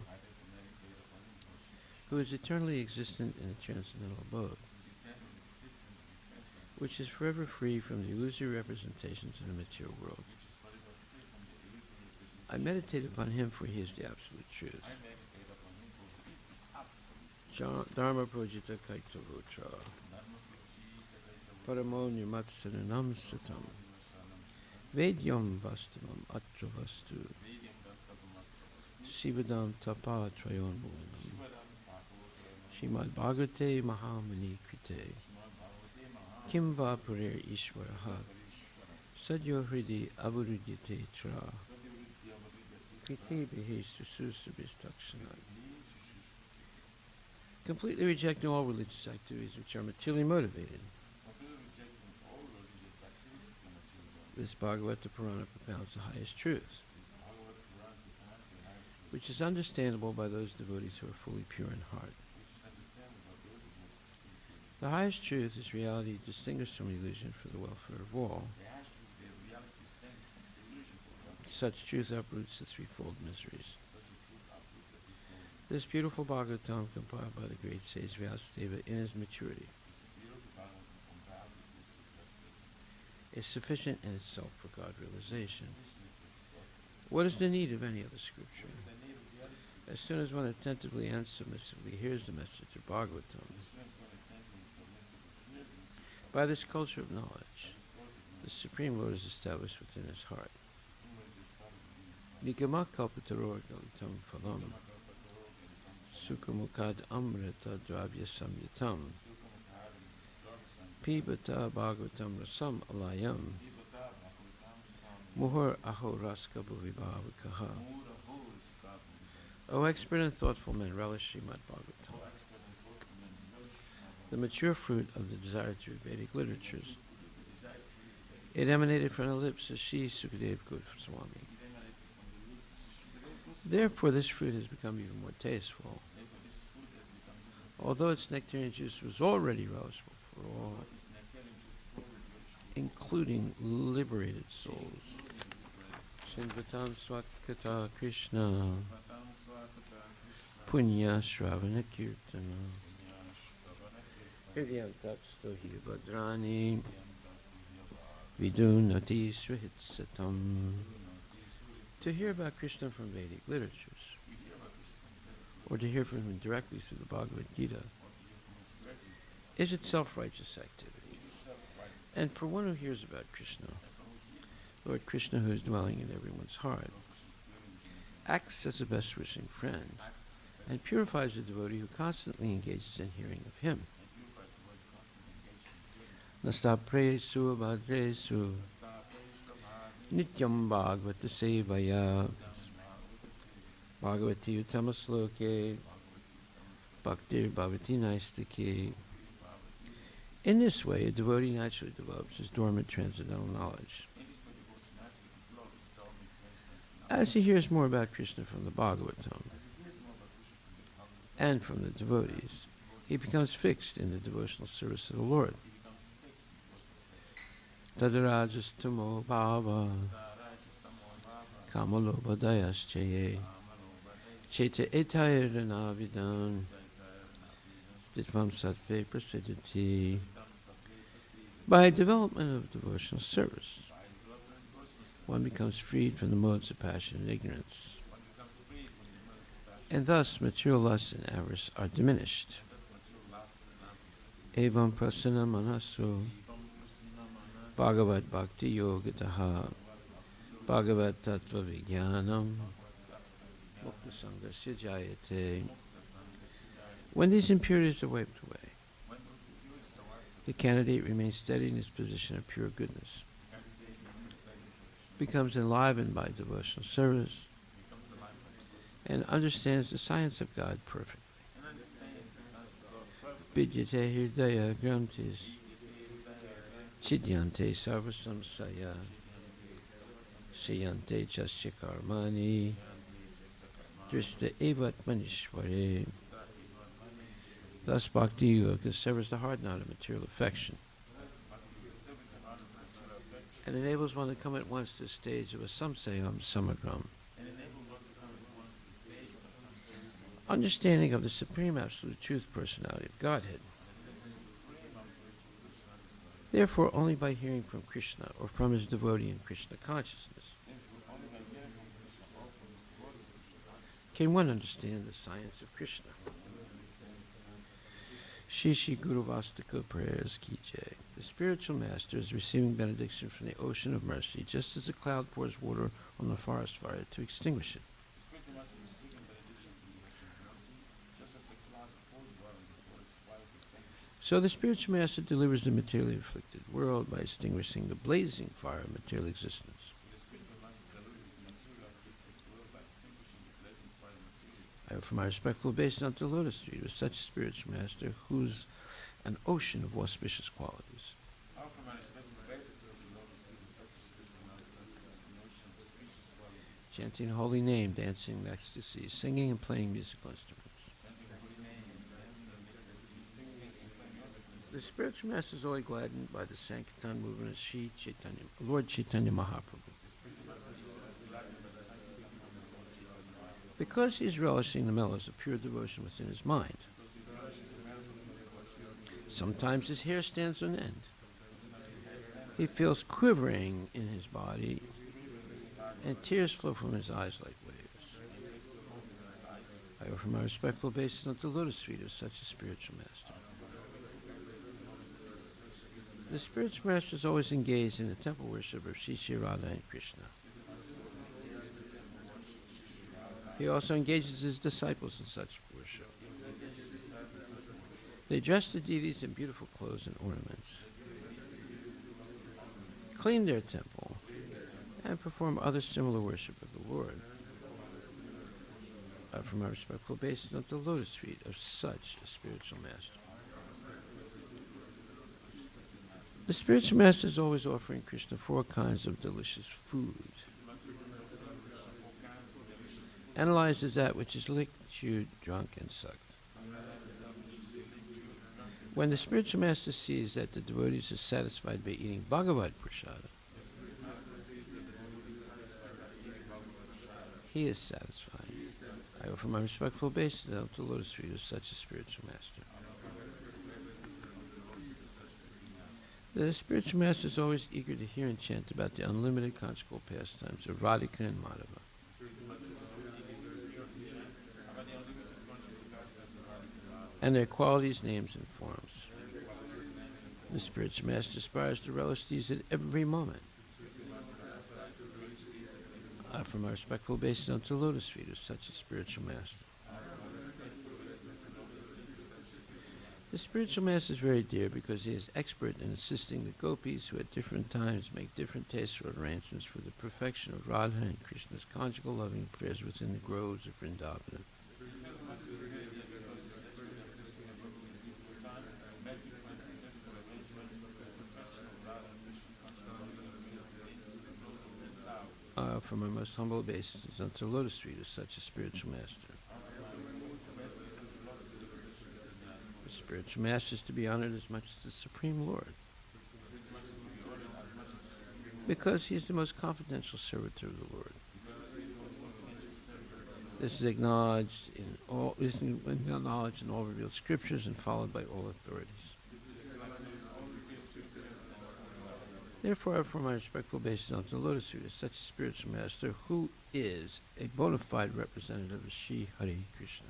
C: who is eternally existent in a transcendental abode, which is forever free from the illusory representations of the material world. I meditate upon him, for he is the absolute truth. Dharma Projita Kaitavotra Paramo Nirmatsaranam Satam Vedyam Vastavam Atra Vastu Sivadam Tapa Trayon Bhuvanam Srimad Bhagavate Mahamani Krite Kim Va Purer Ishvaraha Sadyo Hridi Avurudyate Tra Krite Behe Sususubhistakshana. Completely rejecting all religious activities which are materially motivated, this Bhagavata Purana propounds the highest truth, which is understandable by those devotees who are fully pure in heart. The highest truth is reality distinguished from illusion for the welfare of all. Such truth uproots the threefold miseries. This beautiful Bhagavatam, compiled by the great sage Vyasadeva in his maturity, is sufficient in itself for God realization. What is the need of any other scripture? As soon as one attentively and submissively hears the message of Bhagavatam, by this culture of knowledge, the Supreme Lord is established within his heart. Nikama kalpataror galitam phalam sukhamukad amrita dravya samyatam pibata bhagavatam rasam alayam muhur aho raska bhuvibhavakaha. O expert and thoughtful men, relish Srimad Bhagavatam, the mature fruit of the desire through Vedic literatures. It emanated from the lips of Sri Sukadev Goswami. Therefore, this fruit has become even more tasteful. Although its nectarian juice was already relishable for all, including liberated souls. Shinvatam Swakata Krishna Punya Shravana Kirtana Hridyam Takstohi Bhadrani Vidunati Swahitsatam. To hear about Krishna from Vedic literatures, or to hear from him directly through the Bhagavad Gita, is itself righteous activity. And for one who hears about Krishna, Lord Krishna, who is dwelling in everyone's heart, acts as a best wishing friend and purifies the devotee who constantly engages in hearing of him. Nastapresu abhadresu nityam bhagavata sevaya bhagavati utamasloke bhaktir bhavati naistake. In this way, a devotee naturally develops his dormant transcendental knowledge. As he hears more about Krishna from the Bhagavatam and from the devotees, he becomes fixed in the devotional service of the Lord. Tadarajastamo bhava kamalobhadayaschaye cheta etayiranavidan stitvam sattve prasiddhati. By development of devotional service, one becomes freed from the modes of passion and ignorance, and thus material lust and avarice are diminished. Evam prasana manaso Bhagavad Bhakti Yogataha Bhagavad Tattva Vijnanam Mukta Sangasya Jayate. When these impurities are wiped away, the candidate remains steady in his position of pure goodness, becomes enlivened by devotional service, and understands the science of God perfectly. Vidyate Hridaya Grantis Chidyante Sarvasamsaya Shayante Chasya Karmani Drista Evat Manishware. Thus Bhakti Yoga severs the hard knot of material affection and enables one to come at once to the stage of a samsayam samagram, understanding of the Supreme Absolute Truth Personality of Godhead. Therefore, only by hearing from Krishna or from his devotee in Krishna consciousness can one understand the science of Krishna. Shishi Guru Vastika prayers ki jai. The spiritual master is receiving benediction from the ocean of mercy, just as a cloud pours water on the forest fire to extinguish it. So the spiritual master delivers the materially afflicted world by extinguishing the blazing fire of material existence. I offer my respectful obeisance unto the lotus feet of such spiritual master who's an ocean of auspicious qualities. Chanting holy name, dancing in ecstasy, singing and playing musical instruments. The spiritual master is always gladdened by the Sankirtan movement of Sri Chaitanya, Lord Chaitanya Mahaprabhu. Because he is relishing the mellows of pure devotion within his mind. Sometimes his hair stands on end. He feels quivering in his body and tears flow from his eyes like waves. I offer my respectful obeisance unto the lotus feet of such a spiritual master. The spiritual master is always engaged in the temple worship of Sri Sri Radha and Krishna. He also engages his disciples in such worship. They dress the deities in beautiful clothes and ornaments, clean their temple, and perform other similar worship of the Lord. I offer my respectful obeisance unto the lotus feet of such a spiritual master. The spiritual master is always offering Krishna 4 kinds of delicious food. Analyzes that which is licked, chewed, drunk, and sucked. When the spiritual master sees that the devotees are satisfied by eating Bhagavad Prasada, he is satisfied. I offer my respectful obeisance to the lotus feet of such a spiritual master. The spiritual master is always eager to hear and chant about the unlimited conjugal pastimes of Radhika and Madhava. And their qualities, names, and forms. The spiritual master aspires to relish these at every moment. I offer my respectful obeisance unto the lotus feet of such a spiritual master. The spiritual master is very dear because he is expert in assisting the gopis who at different times make different tasteful arrangements for the perfection of Radha and Krishna's conjugal loving affairs within the groves of Vrindavan. I offer my most humble obeisance unto the lotus feet of such a spiritual master. The spiritual master is to be honored as much as the Supreme Lord, because he is the most confidential servitor of the Lord. This is acknowledged in all revealed scriptures and followed by all authorities. Therefore, I offer my respectful obeisance unto the lotus feet of such a spiritual master who is a bona fide representative of Sri Hare Krishna.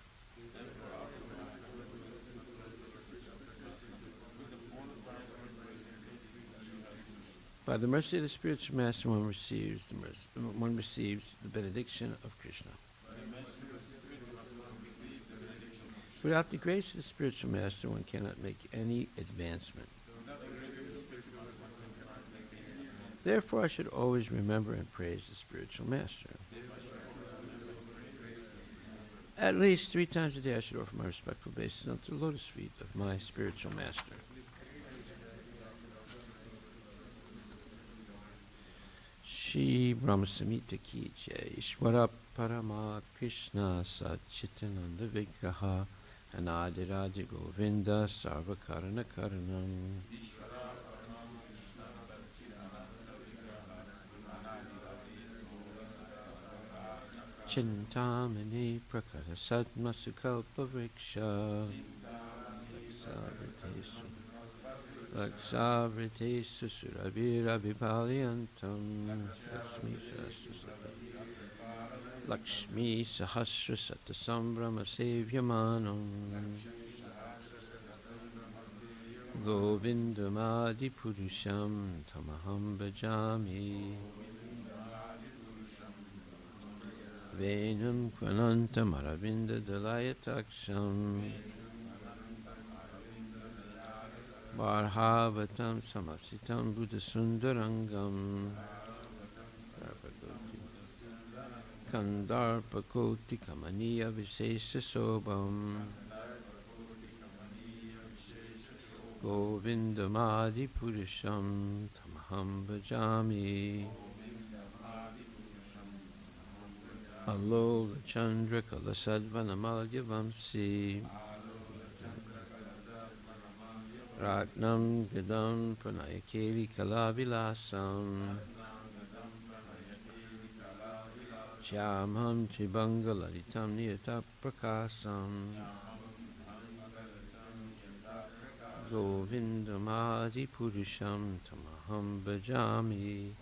C: By the mercy of the spiritual master, one receives the benediction of Krishna. Without the grace of the spiritual master, one cannot make any advancement. Therefore, I should always remember and praise the spiritual master. At least 3 times a day, I should offer my respectful obeisance unto the lotus feet of my spiritual master. Shri Brahma Samhita Ki Jai, Ishvara Parama Krishna Satchitananda Vigraha Anadiraja Govinda Sarvakarana Karanam. Chintamani Prakara Sadma Sukalpa Vriksha Lakshavriteshu Surabhira Vipaliyantam Lakshmi Sahasra Sata Sambrama Sevyamanam Govindamadi Purusham Tamaham Bhajami Venam Kvanantam Aravinda Dalayataksham Varhavatam Samasitam Buddha Sundarangam Kandarpakoti Kamaniya Visesha Sobham Govindamadi Purusham Tamaham Bhajami Alola Chandra Kalasadvanamalya Vamsi Ratnam Gadam Pranayakeli Kalavilasam Shyamham Tribangalaritam Niyata Prakasam Govindamadi Purusham Tamaham Bhajami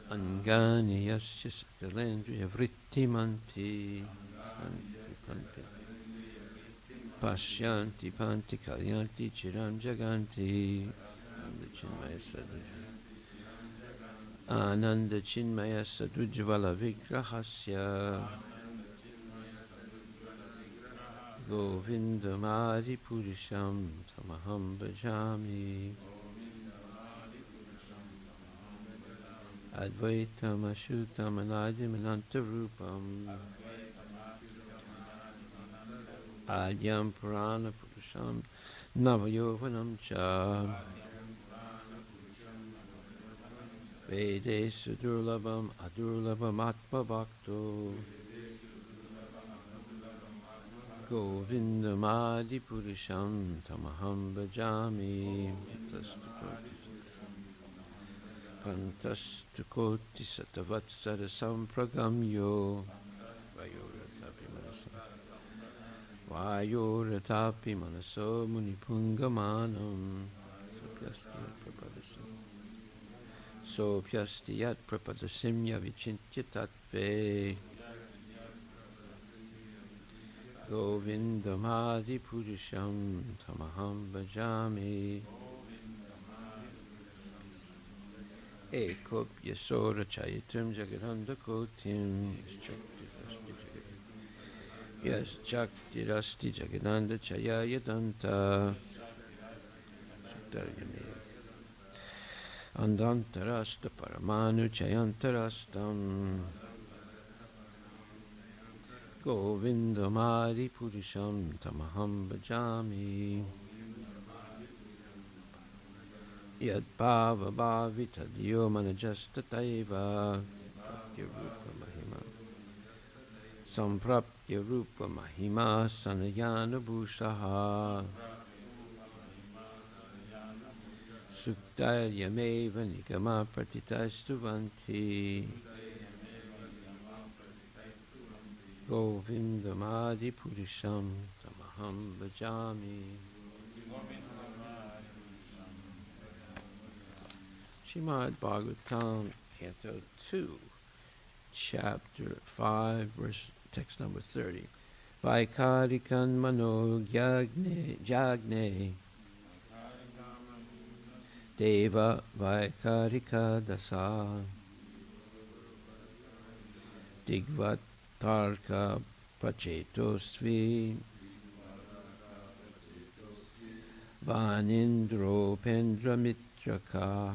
C: Angani yasya sakalendriya vrittimanti santi panti pashyanti panti kalyanti chiram jaganti Ananda Chinmaya Sadujvala Vigrahasya Govindamadi Purisham Tamaham Bhajami Advaitam Ashutam Anadim Anantarupam Adyam Purana Purusham Navayovanam Cha Vede Sudurlabam Adurlabam Atma Bhakto Govindamadi Purusham Tamaham Bhajami Pantastukoti Satavatsara Sampragamyo Vayoratapi Manaso Munipungamanam Sopyasti Yat Prapadasimya Vichintya Tattve Govindamadi Purusham Tamaham Bhajami Ekopya Sora Chayitam Jagadanda Kotim Yes Chakti Rasti Jagadanda Chayaya Danta Andantarasta Paramanu Chayantarastam Govindamadi Purusham Tamaham Bhajami Yad Bhava Bhavita Diyo Manajasta Taiva Rupa Mahima Samprapya Rupa Mahima Sanayana Bhushaha Suktaryameva Nikama Pratitastuvanti Govindamadi Purusham Tamaham Bhajami Srimad Bhagavatam, Canto 2, Chapter 5, verse, text number 30. Vaikarikan mano jagne Deva Vaikarika Dasa Digvat Tarka Prachetosvi Vanindro Pendra Mitraka.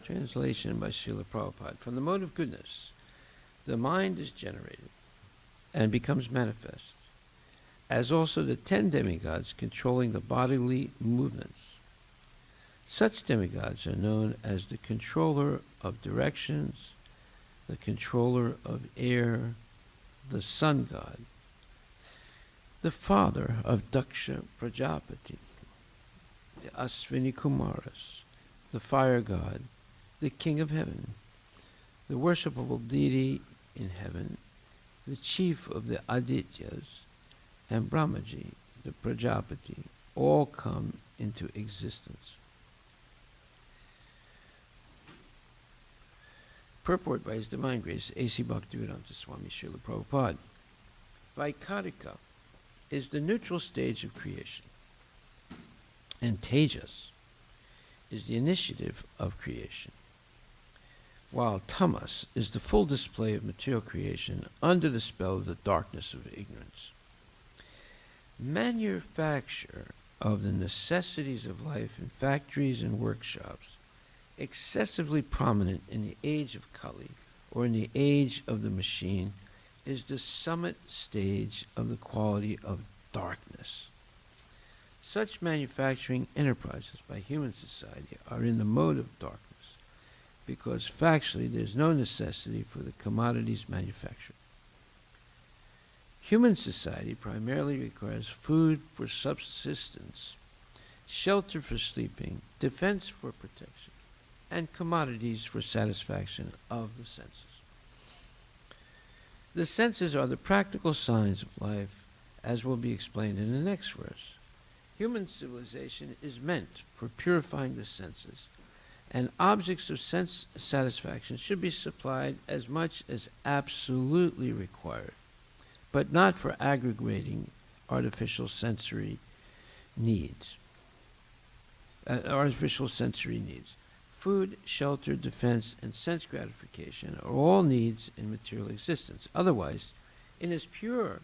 C: Translation by Srila Prabhupada. From the mode of goodness, the mind is generated and becomes manifest, as also the 10 demigods controlling the bodily movements. Such demigods are known as the controller of directions, the controller of air, the sun god, the father of Daksha Prajapati, the Aswini Kumaras, the fire god, the king of heaven, the worshipable deity in heaven, the chief of the Adityas, and Brahmaji, the Prajapati, all come into existence. Purport by His Divine Grace, A.C. Bhaktivedanta Swami Srila Prabhupada. Vaikarika is the neutral stage of creation, and Tejas is the initiative of creation, while Tamas is the full display of material creation under the spell of the darkness of ignorance. Manufacture of the necessities of life in factories and workshops, excessively prominent in the age of Kali or in the age of the machine, is the summit stage of the quality of darkness. Such manufacturing enterprises by human society are in the mode of darkness, because factually there is no necessity for the commodities manufactured. Human society primarily requires food for subsistence, shelter for sleeping, defense for protection, and commodities for satisfaction of the senses. The senses are the practical signs of life, as will be explained in the next verse. Human civilization is meant for purifying the senses and objects of sense satisfaction should be supplied as much as absolutely required, but not for aggravating artificial sensory needs. Food, shelter, defense, and sense gratification are all needs in material existence. Otherwise, in its pure,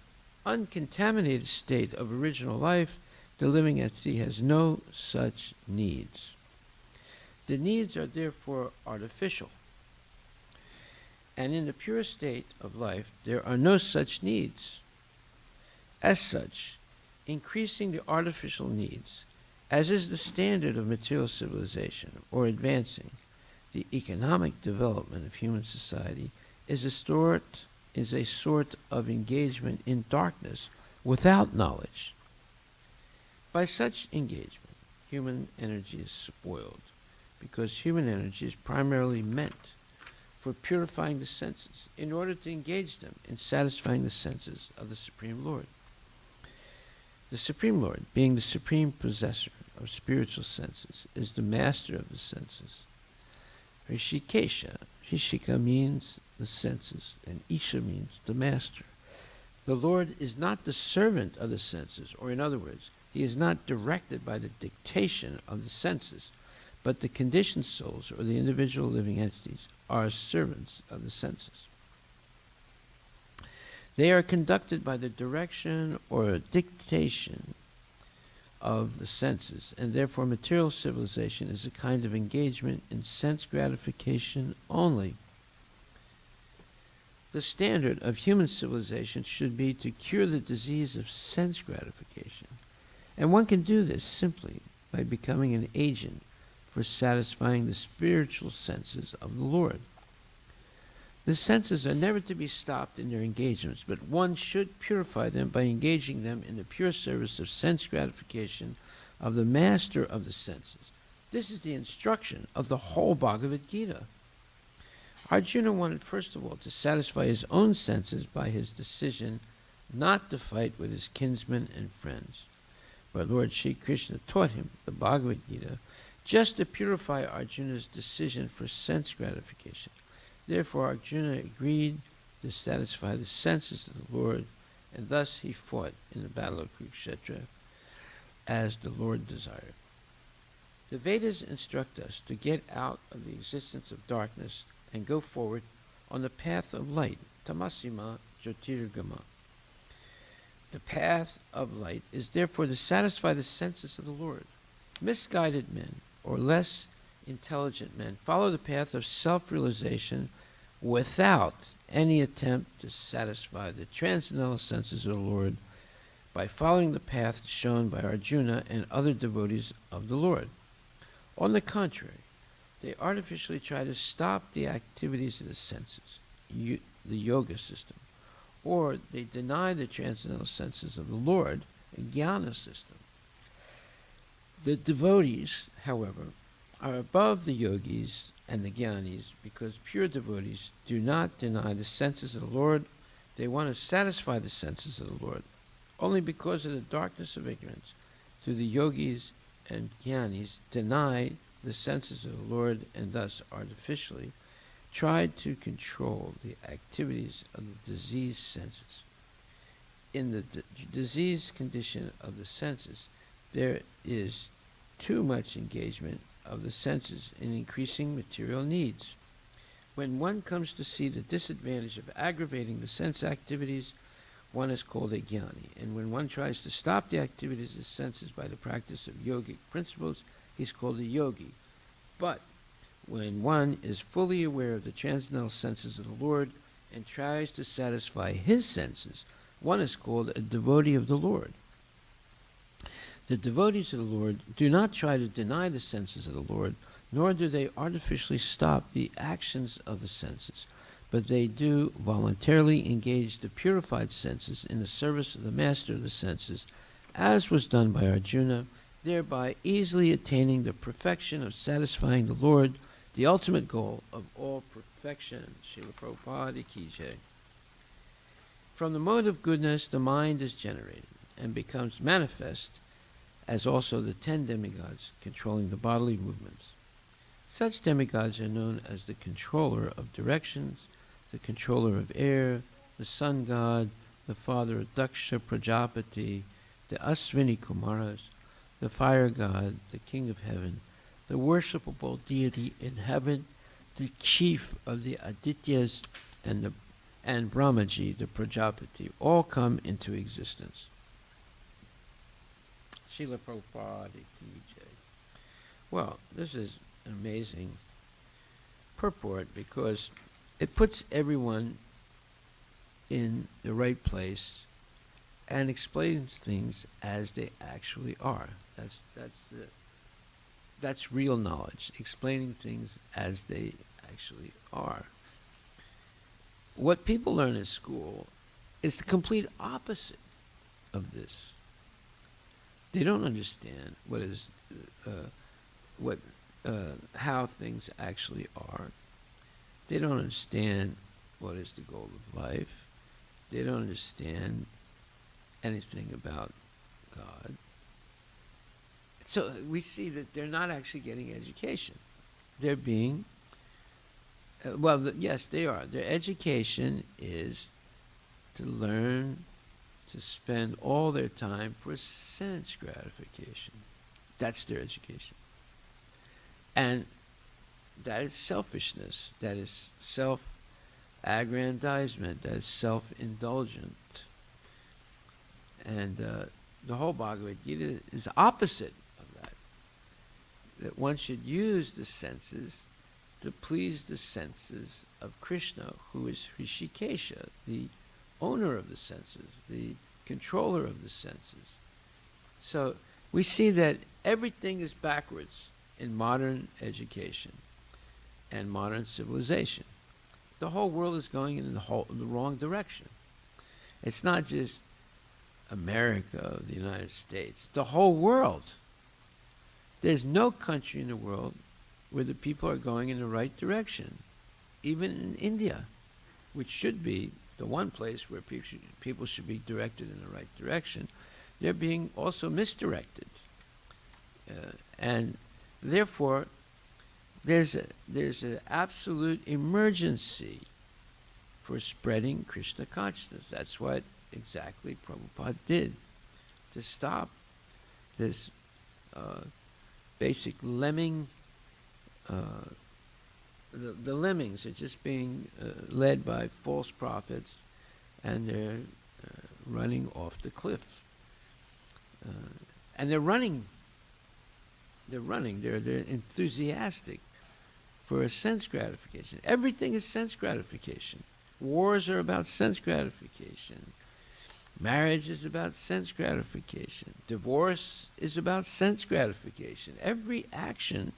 C: uncontaminated state of original life, the living entity has no such needs. The needs are therefore artificial. And in the pure state of life, there are no such needs. As such, increasing the artificial needs, as is the standard of material civilization, or advancing the economic development of human society, is a sort of engagement in darkness without knowledge. By such engagement, human energy is spoiled, because human energy is primarily meant for purifying the senses in order to engage them in satisfying the senses of the Supreme Lord. The Supreme Lord, being the supreme possessor of spiritual senses, is the master of the senses. Rishika means the senses, and Isha means the master. The Lord is not the servant of the senses, or in other words, he is not directed by the dictation of the senses, but the conditioned souls, or the individual living entities, are servants of the senses. They are conducted by the direction or dictation of the senses, and therefore material civilization is a kind of engagement in sense gratification only. The standard of human civilization should be to cure the disease of sense gratification, and one can do this simply by becoming an agent for satisfying the spiritual senses of the Lord. The senses are never to be stopped in their engagements, but one should purify them by engaging them in the pure service of sense gratification of the master of the senses. This is the instruction of the whole Bhagavad Gita. Arjuna wanted first of all to satisfy his own senses by his decision not to fight with his kinsmen and friends. But Lord Sri Krishna taught him the Bhagavad Gita just to purify Arjuna's decision for sense gratification. Therefore Arjuna agreed to satisfy the senses of the Lord, and thus he fought in the battle of Kurukshetra as the Lord desired. The Vedas instruct us to get out of the existence of darkness and go forward on the path of light, tamasima jyotirgama. The path of light is therefore to satisfy the senses of the Lord. Misguided men, or less intelligent men, follow the path of self-realization without any attempt to satisfy the transcendental senses of the Lord by following the path shown by Arjuna and other devotees of the Lord. On the contrary, they artificially try to stop the activities of the senses, the yoga system, or they deny the transcendental senses of the Lord, a jnana system. The devotees, however, are above the yogis and the jnanis, because pure devotees do not deny the senses of the Lord. They want to satisfy the senses of the Lord. Only because of the darkness of ignorance, do the yogis and jnanis deny the senses of the Lord, and thus artificially try to control the activities of the diseased senses. In the diseased condition of the senses, there is too much engagement of the senses in increasing material needs. When one comes to see the disadvantage of aggravating the sense activities, one is called a jnani. And when one tries to stop the activities of the senses by the practice of yogic principles, he's called a yogi. But when one is fully aware of the transcendental senses of the Lord and tries to satisfy his senses, one is called a devotee of the Lord. The devotees of the Lord do not try to deny the senses of the Lord, nor do they artificially stop the actions of the senses, but they do voluntarily engage the purified senses in the service of the master of the senses, as was done by Arjuna, thereby easily attaining the perfection of satisfying the Lord, the ultimate goal of all perfection. Srila Prabhupada Ki Jai. From the mode of goodness, the mind is generated and becomes manifest, as also the 10 demigods controlling the bodily movements. Such demigods are known as the controller of directions, the controller of air, the sun god, the father of Daksha Prajapati, the Aswini Kumaras, the fire god, the king of heaven, the worshipable deity in heaven, the chief of the Adityas, and Brahmaji, the Prajapati, all come into existence. Srila Prabhupada Ki Jai. Well, this is an amazing purport because it puts everyone in the right place and explains things as they actually are. That's real knowledge, explaining things as they actually are. What people learn in school is the complete opposite of this. They don't understand how things actually are. They don't understand what is the goal of life. They don't understand anything about God. So we see that they're not actually getting education. They're being, yes, they are. Their education is to learn to spend all their time for sense gratification. That's their education. And that is selfishness. That is self-aggrandizement. That is self-indulgent. And the whole Bhagavad Gita is opposite of that. That one should use the senses to please the senses of Krishna, who is Hrishikesha, the owner of the senses, the controller of the senses. So we see that everything is backwards in modern education and modern civilization. The whole world is going in the wrong direction. It's not just America, the United States, the whole world. There's no country in the world where the people are going in the right direction. Even in India, which should be the one place where people should be directed in the right direction, they're being also misdirected. And therefore, there's an absolute emergency for spreading Krishna consciousness. That's what exactly Prabhupada did to stop this basic lemming. The lemmings are just being led by false prophets, and they're running off the cliff. And they're running. They're enthusiastic for a sense gratification. Everything is sense gratification. Wars are about sense gratification. Marriage is about sense gratification. Divorce is about sense gratification. Every action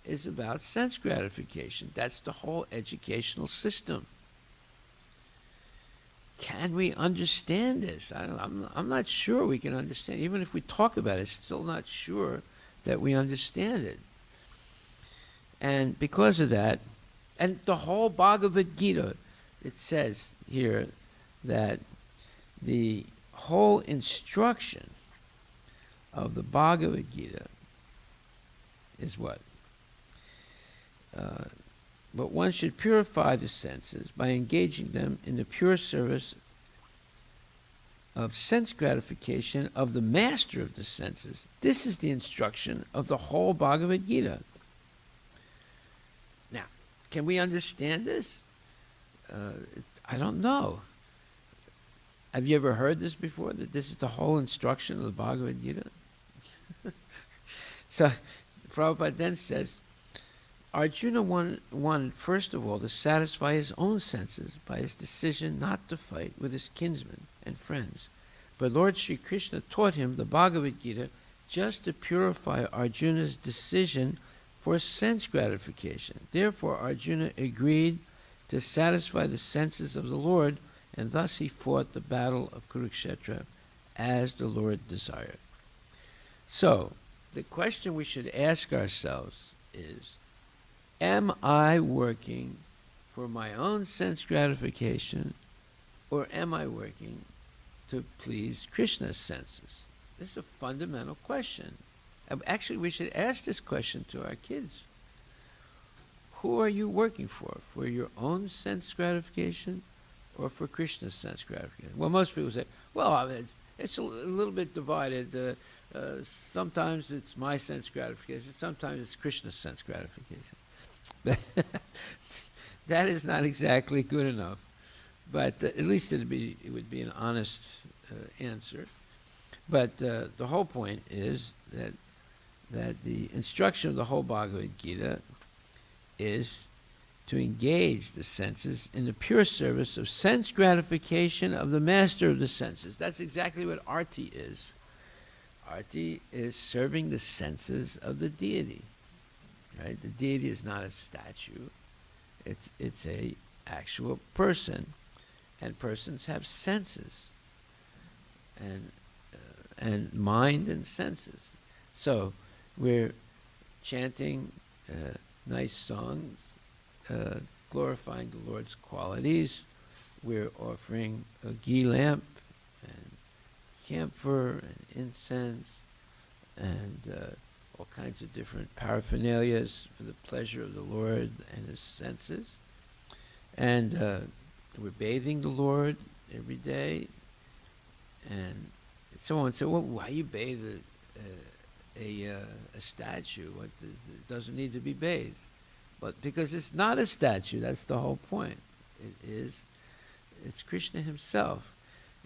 C: is about sense gratification. That's the whole educational system. Can we understand this? I'm not sure we can understand. Even if we talk about it, still not sure that we understand it. And because of that, and the whole Bhagavad Gita, it says here that the whole instruction of the Bhagavad Gita is what? But one should purify the senses by engaging them in the pure service of sense gratification of the master of the senses. This is the instruction of the whole Bhagavad Gita. Now, can we understand this? I don't know. Have you ever heard this before, that this is the whole instruction of the Bhagavad Gita? So, Prabhupada then says, Arjuna wanted first of all to satisfy his own senses by his decision not to fight with his kinsmen and friends. But Lord Sri Krishna taught him the Bhagavad Gita just to purify Arjuna's decision for sense gratification. Therefore Arjuna agreed to satisfy the senses of the Lord, and thus he fought the battle of Kurukshetra as the Lord desired. So, the question we should ask ourselves is, am I working for my own sense gratification, or am I working to please Krishna's senses? This is a fundamental question. Actually, we should ask this question to our kids. who are you working for? For your own sense gratification or for Krishna's sense gratification? Well, most people say, well, I mean, it's a little bit divided. Sometimes it's my sense gratification, sometimes it's Krishna's sense gratification. That is not exactly good enough, but at least it would be an honest answer. But the whole point is that the instruction of the whole Bhagavad Gita is to engage the senses in the pure service of sense gratification of the master of the senses. That's exactly what Aarti is. Aarti is serving the senses of the deity. Right? The deity is not a statue. It's a actual person, and persons have senses, and mind and senses. So we're chanting nice songs, glorifying the Lord's qualities. We're offering a ghee lamp and camphor and incense and all kinds of different paraphernalias for the pleasure of the Lord and his senses. And we're bathing the Lord every day. And someone said, well, why you bathe a statue? It doesn't need to be bathed. But because it's not a statue, that's the whole point. It's Krishna himself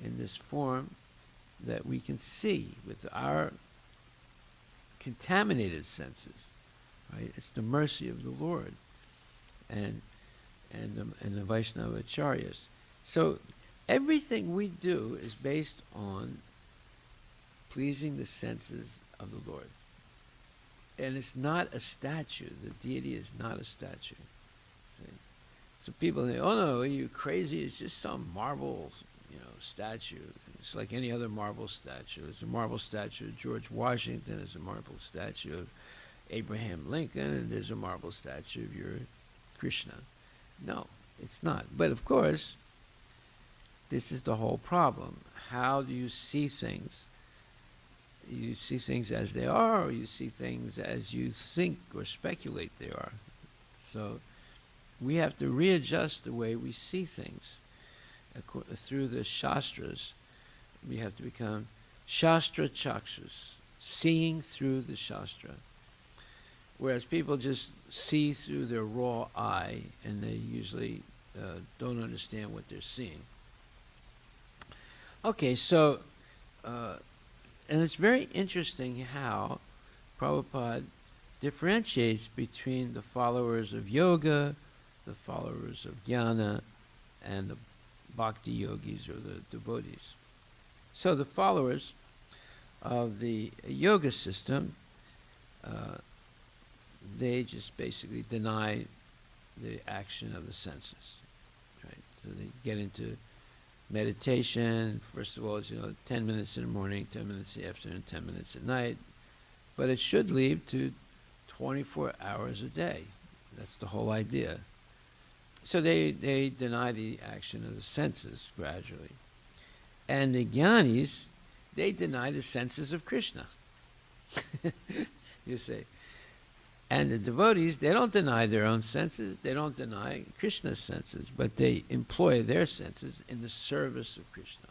C: in this form that we can see with our contaminated senses, right? It's the mercy of the Lord and the Vaishnava Acharyas. So everything we do is based on pleasing the senses of the Lord. And it's not a statue. The deity is not a statue. See? So people say, oh no, are you crazy? It's just some marble, statue. It's like any other marble statue. There's a marble statue of George Washington, there's a marble statue of Abraham Lincoln, and there's a marble statue of your Krishna. No, it's not. But of course, this is the whole problem. How do you see things? You see things as they are, or you see things as you think or speculate they are. So we have to readjust the way we see things. Through the Shastras, we have to become Shastra Chakshus, seeing through the Shastra. Whereas people just see through their raw eye, and they usually don't understand what they're seeing. Okay, so, and it's very interesting how Prabhupada differentiates between the followers of yoga, the followers of jnana, and the bhakti yogis or the devotees. So the followers of the yoga system, they just basically deny the action of the senses. Right? So they get into meditation. First of all, it's 10 minutes in the morning, 10 minutes in the afternoon, 10 minutes at night. But it should lead to 24 hours a day. That's the whole idea. So they deny the action of the senses gradually. And the jnanis, they deny the senses of Krishna. You see. And the devotees, they don't deny their own senses, they don't deny Krishna's senses, but they employ their senses in the service of Krishna.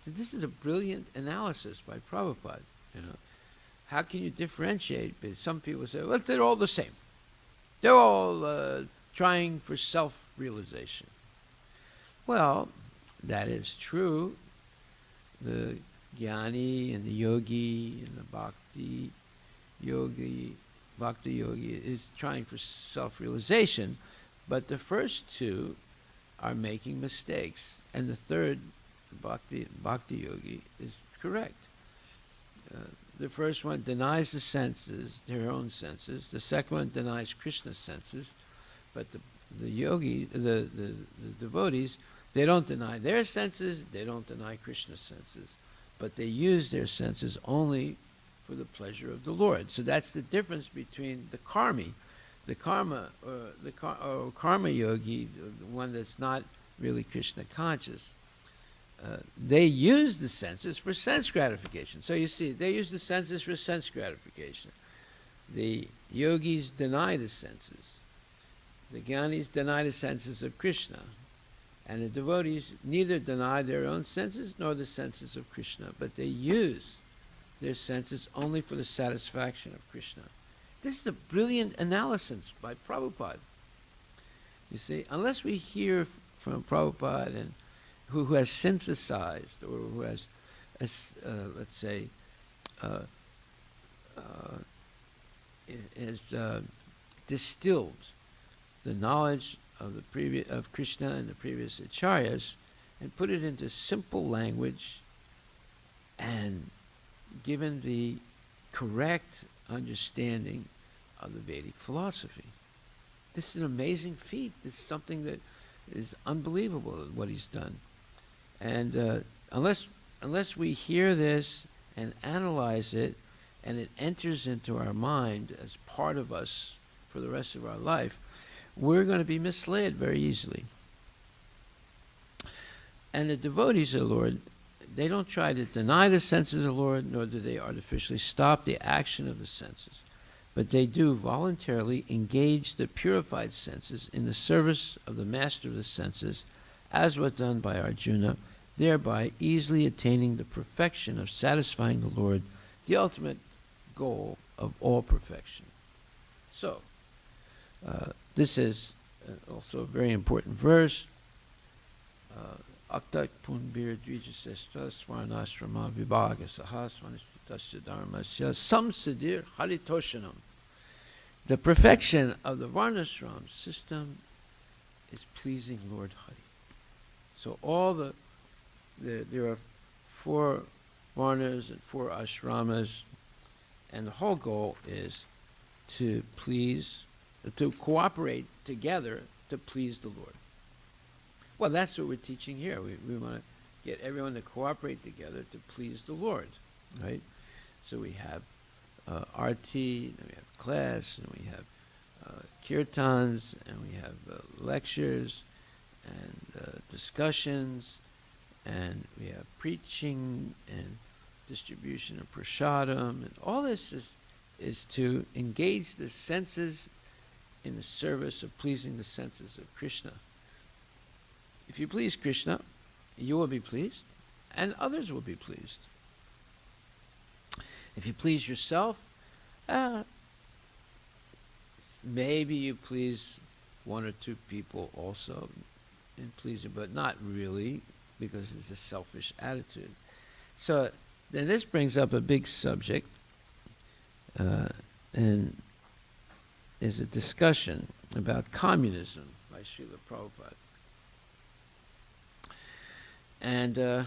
C: So this is a brilliant analysis by Prabhupada. How can you differentiate? Some people say, well, they're all the same. They're all trying for self-realization. Well, that is true. The jnani and the yogi and the bhakti yogi is trying for self-realization, but the first two are making mistakes, and the third, bhakti yogi, is correct. The first one denies the senses, their own senses. The second one denies Krishna's senses. But the yogi, the devotees, they don't deny their senses, they don't deny Krishna's senses. But they use their senses only for the pleasure of the Lord. So that's the difference between the karmi, the karma yogi, the one that's not really Krishna conscious. They use the senses for sense gratification. So you see, they use the senses for sense gratification. The yogis deny the senses. The Gyanis deny the senses of Krishna, and the devotees neither deny their own senses nor the senses of Krishna, but they use their senses only for the satisfaction of Krishna. This is a brilliant analysis by Prabhupada. You see, unless we hear from Prabhupada and who has synthesized or who has, let's say, distilled the knowledge of of Krishna and the previous acharyas and put it into simple language and given the correct understanding of the Vedic philosophy. This is an amazing feat. This is something that is unbelievable, what he's done. And unless we hear this and analyze it, and it enters into our mind as part of us for the rest of our life, we're going to be misled very easily. And the devotees of the Lord, they don't try to deny the senses of the Lord, nor do they artificially stop the action of the senses. But they do voluntarily engage the purified senses in the service of the master of the senses, as was done by Arjuna, thereby easily attaining the perfection of satisfying the Lord, the ultimate goal of all perfection. So, this is also a very important verse. Aktak punbir dvijasesta swarnashrama vibhaga sahasvanistatasya dharmasya samsidir haritoshanam. The perfection of the varnashram system is pleasing Lord Hari. So all there are 4 varnas and 4 ashramas, and the whole goal is to cooperate together to please the Lord. Well, that's what we're teaching here. We want to get everyone to cooperate together to please the Lord, right? So we have Aarti, and we have class, and we have kirtans, and we have lectures, and discussions, and we have preaching, and distribution of prasadam, and all this is to engage the senses in the service of pleasing the senses of Krishna. If you please Krishna, you will be pleased, and others will be pleased. If you please yourself, maybe you please 1 or 2 people also in pleasing, but not really, because it's a selfish attitude. So then this brings up a big subject, and is a discussion about communism by Srila Prabhupada. And the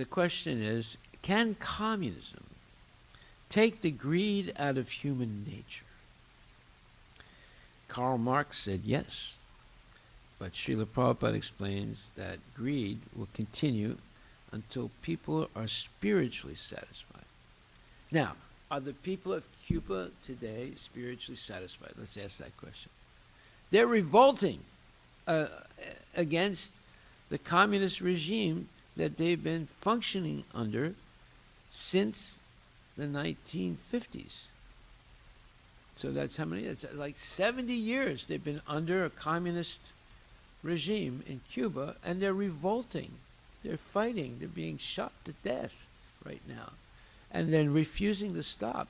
C: question is, can communism take the greed out of human nature? Karl Marx said yes, but Srila Prabhupada explains that greed will continue until people are spiritually satisfied. Now, are the people of Cuba today spiritually satisfied? Let's ask that question. They're revolting against the communist regime that they've been functioning under since the 1950s. So that's how many? It's like 70 years they've been under a communist regime in Cuba, and they're revolting. They're fighting. They're being shot to death right now. And then refusing to stop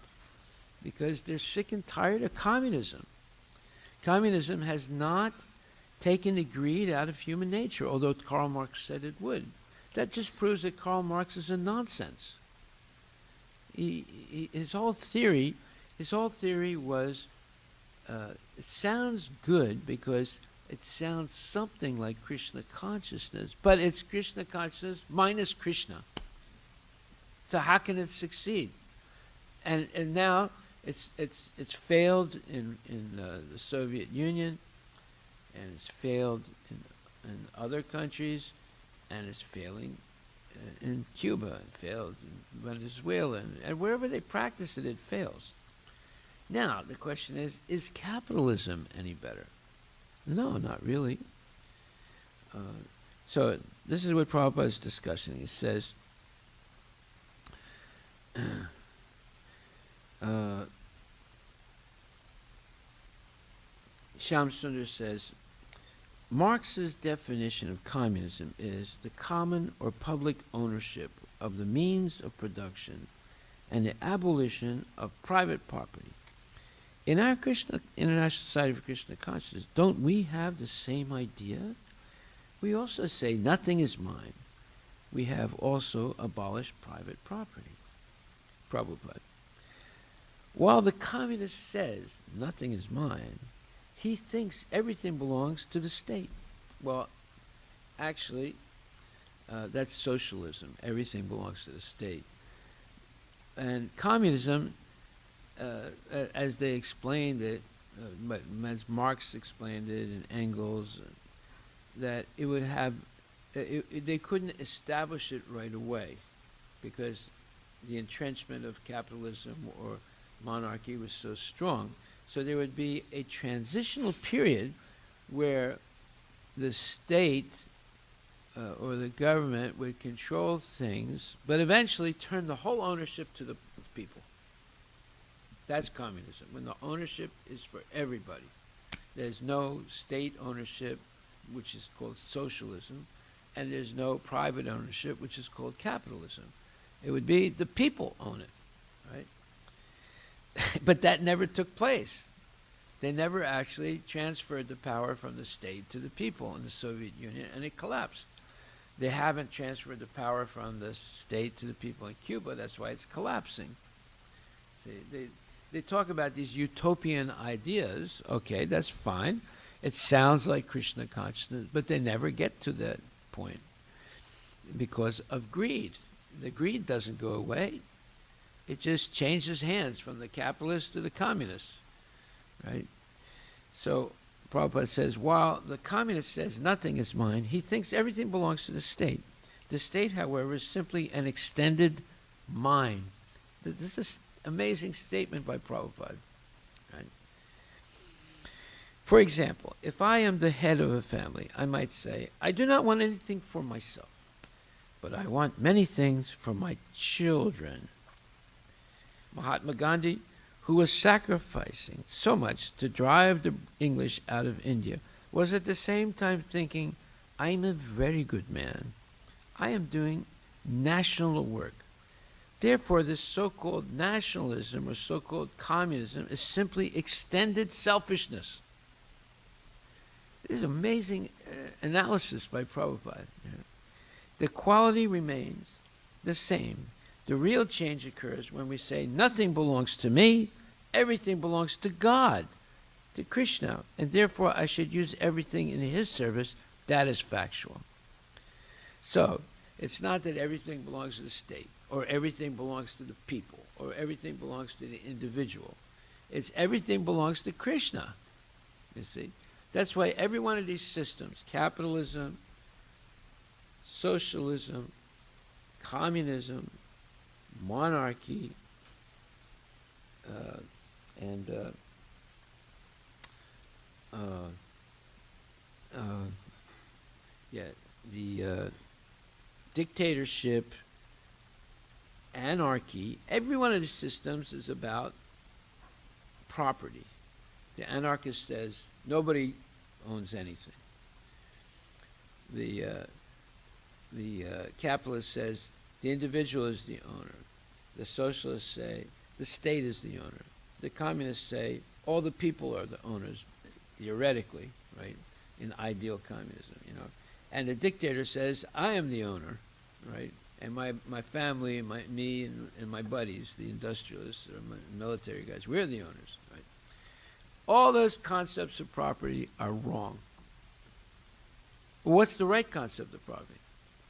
C: because they're sick and tired of communism. Communism has not taken the greed out of human nature, although Karl Marx said it would. That just proves that Karl Marx is a nonsense. His whole theory was, it sounds good because it sounds something like Krishna consciousness, but it's Krishna consciousness minus Krishna. So how can it succeed? And now it's failed in the Soviet Union, and it's failed in other countries, and it's failing in Cuba, and failed in Venezuela, and wherever they practice it, it fails. Now the question is capitalism any better? No, not really. So this is what Prabhupada is discussing. He says, Shamsundar says, Marx's definition of communism is the common or public ownership of the means of production and the abolition of private property. In our International Society for Krishna Consciousness, don't we have the same idea? We also say nothing is mine. We have also abolished private property. Prabhupada. While the communist says nothing is mine, he thinks everything belongs to the state. Well, actually, that's socialism. Everything belongs to the state. And communism, as they explained it, as Marx explained it and Engels, that it would have, they couldn't establish it right away because the entrenchment of capitalism or monarchy was so strong. So there would be a transitional period where the state or the government would control things, but eventually turn the whole ownership to the people. That's communism, when the ownership is for everybody. There's no state ownership, which is called socialism, and there's no private ownership, which is called capitalism. It would be the people own it, right? But that never took place. They never actually transferred the power from the state to the people in the Soviet Union, and it collapsed. They haven't transferred the power from the state to the people in Cuba. That's why it's collapsing. See, they talk about these utopian ideas. Okay, that's fine. It sounds like Krishna consciousness, but they never get to that point because of greed. The greed doesn't go away. It just changes hands from the capitalists to the communists, right? So Prabhupada says, while the communist says nothing is mine, he thinks everything belongs to the state. The state, however, is simply an extended mind. This is an amazing statement by Prabhupada, right? For example, if I am the head of a family, I might say, I do not want anything for myself, but I want many things for my children. Mahatma Gandhi, who was sacrificing so much to drive the English out of India, was at the same time thinking, I'm a very good man. I am doing national work. Therefore, this so-called nationalism or so-called communism is simply extended selfishness. This is amazing analysis by Prabhupada. The quality remains the same. The real change occurs when we say, nothing belongs to me, everything belongs to God, to Krishna, and therefore I should use everything in his service. That is factual. So, it's not that everything belongs to the state, or everything belongs to the people, or everything belongs to the individual. It's everything belongs to Krishna, you see. That's why every one of these systems, capitalism, socialism, communism, monarchy, the dictatorship, anarchy, every one of the systems is about property. The anarchist says nobody owns anything. The capitalist says the individual is the owner. The socialists say the state is the owner. The communists say all the people are the owners, theoretically, right? In ideal communism, you know. And the dictator says, I am the owner, right? And my family and me and my buddies, the industrialists or my military guys, we're the owners, right? All those concepts of property are wrong. What's the right concept of property?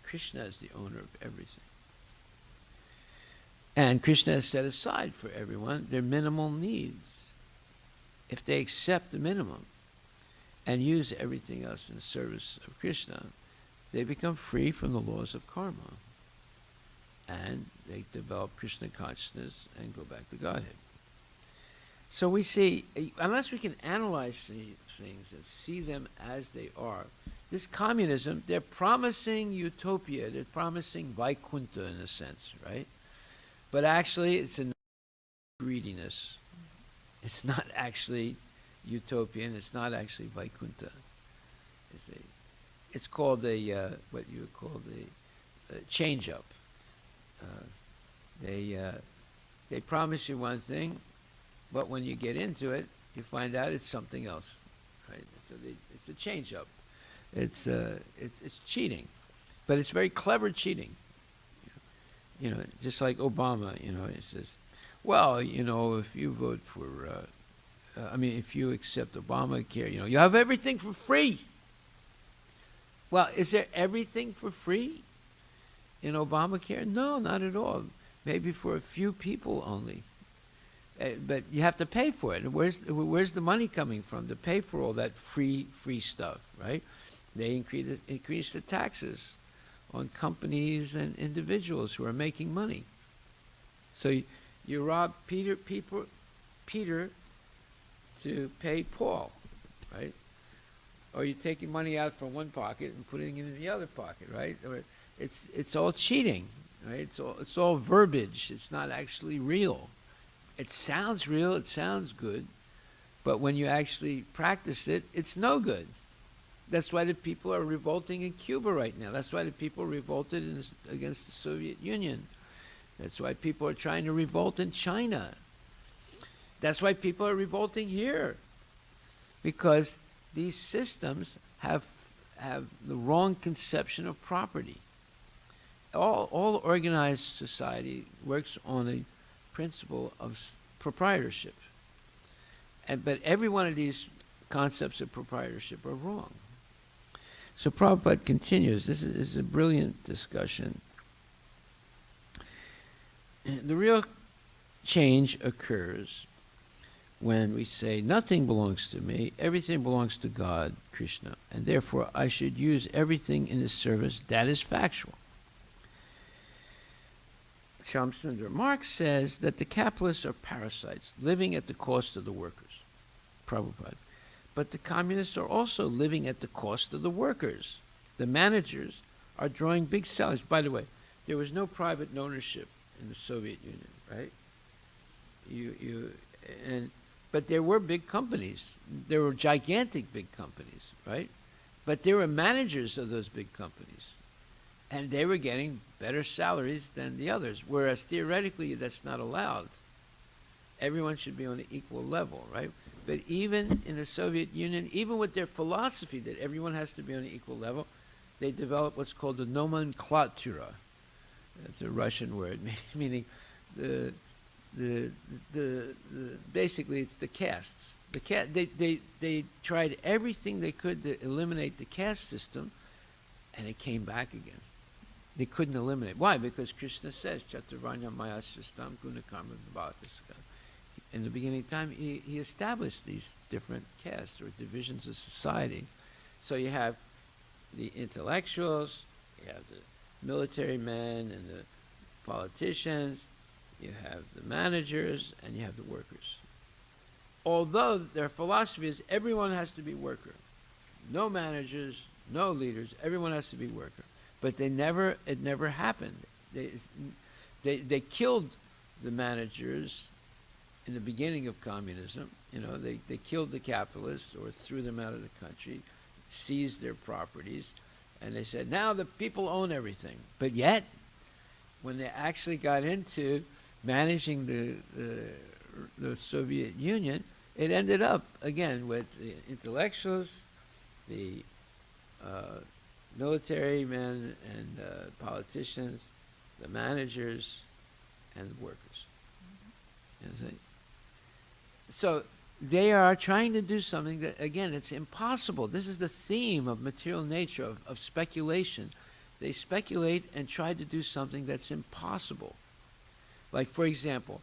C: Krishna is the owner of everything. And Krishna has set aside for everyone their minimal needs. If they accept the minimum and use everything else in service of Krishna, they become free from the laws of karma. And they develop Krishna consciousness and go back to Godhead. So we see, unless we can analyze things and see them as they are, this communism, they're promising utopia, they're promising Vaikuntha in a sense, right? But actually it's a greediness. It's not actually, utopian. It's not actually Vaikuntha. It's called what you would call the change up. They promise you one thing, but when you get into it, you find out it's something else, right? So it's a change up. It's cheating, but it's very clever cheating. You know, just like Obama. You know, it says, well, you know, if you vote for, if you accept Obamacare, you know, you have everything for free. Well, is there everything for free in Obamacare? No, not at all. Maybe for a few people only. But you have to pay for it. Where's the money coming from to pay for all that free stuff, right? They increase the taxes on companies and individuals who are making money. So you rob Peter to pay Paul, right? Or you're taking money out from one pocket and putting it in the other pocket, right? Or it's all cheating, right? It's all verbiage. It's not actually real. It sounds real. It sounds good, but when you actually practice it, it's no good. That's why the people are revolting in Cuba right now. That's why the people revolted against the Soviet Union. That's why people are trying to revolt in China. That's why people are revolting here, because these systems have the wrong conception of property. All organized society works on a principle of proprietorship, but every one of these concepts of proprietorship are wrong. So Prabhupada continues. This is a brilliant discussion. The real change occurs when we say, nothing belongs to me, everything belongs to God, Krishna, and therefore I should use everything in His service. That is factual. Shamsundar Marx says that the capitalists are parasites living at the cost of the workers. Prabhupada. But the communists are also living at the cost of the workers. The managers are drawing big salaries. By the way, there was no private ownership in the Soviet Union, right? But there were big companies. There were gigantic big companies, right? But there were managers of those big companies, and they were getting better salaries than the others, whereas theoretically that's not allowed. Everyone should be on an equal level, right? But even in the Soviet Union, even with their philosophy that everyone has to be on an equal level, they developed what's called the nomenklatura. That's a Russian word, meaning basically it's the castes. They tried everything they could to eliminate the caste system, and it came back again. They couldn't eliminate. Why? Because Krishna says, Chaturvanya Maya Sristam Gunakarma Bhavataska. In the beginning of time, he established these different castes or divisions of society. So you have the intellectuals, you have the military men and the politicians, you have the managers, and you have the workers. Although their philosophy is everyone has to be worker. No managers, no leaders, everyone has to be worker. But it never happened. They killed the managers in the beginning of communism. You know, they killed the capitalists or threw them out of the country, seized their properties, and they said, now the people own everything. But yet, when they actually got into managing the Soviet Union, it ended up, again, with the intellectuals, the military men and politicians, the managers, and the workers. Mm-hmm. So they are trying to do something that, again, it's impossible. This is the theme of material nature, of speculation. They speculate and try to do something that's impossible. Like, for example,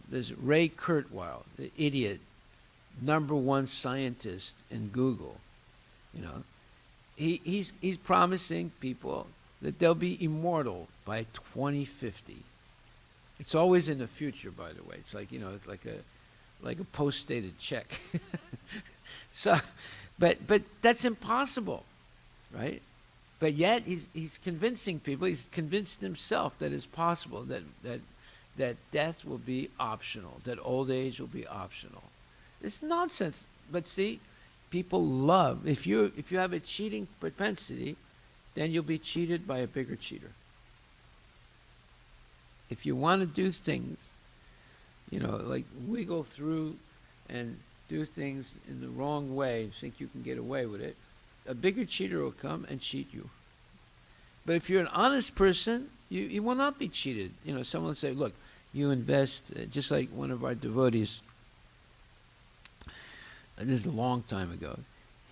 C: there's Ray Kurzweil, the idiot, #1 scientist in Google. You know, he's promising people that they'll be immortal by 2050. It's always in the future, by the way. It's like, you know, it's like a post-dated check. So, but that's impossible, right? But yet he's convincing people. He's convinced himself that it's possible that death will be optional, that old age will be optional. It's nonsense. But see, people love, if you have a cheating propensity, then you'll be cheated by a bigger cheater. If you want to do things, like wiggle through and do things in the wrong way, think you can get away with it, a bigger cheater will come and cheat you. But if you're an honest person, you will not be cheated. Someone will say, look, you invest, just like one of our devotees, this is a long time ago,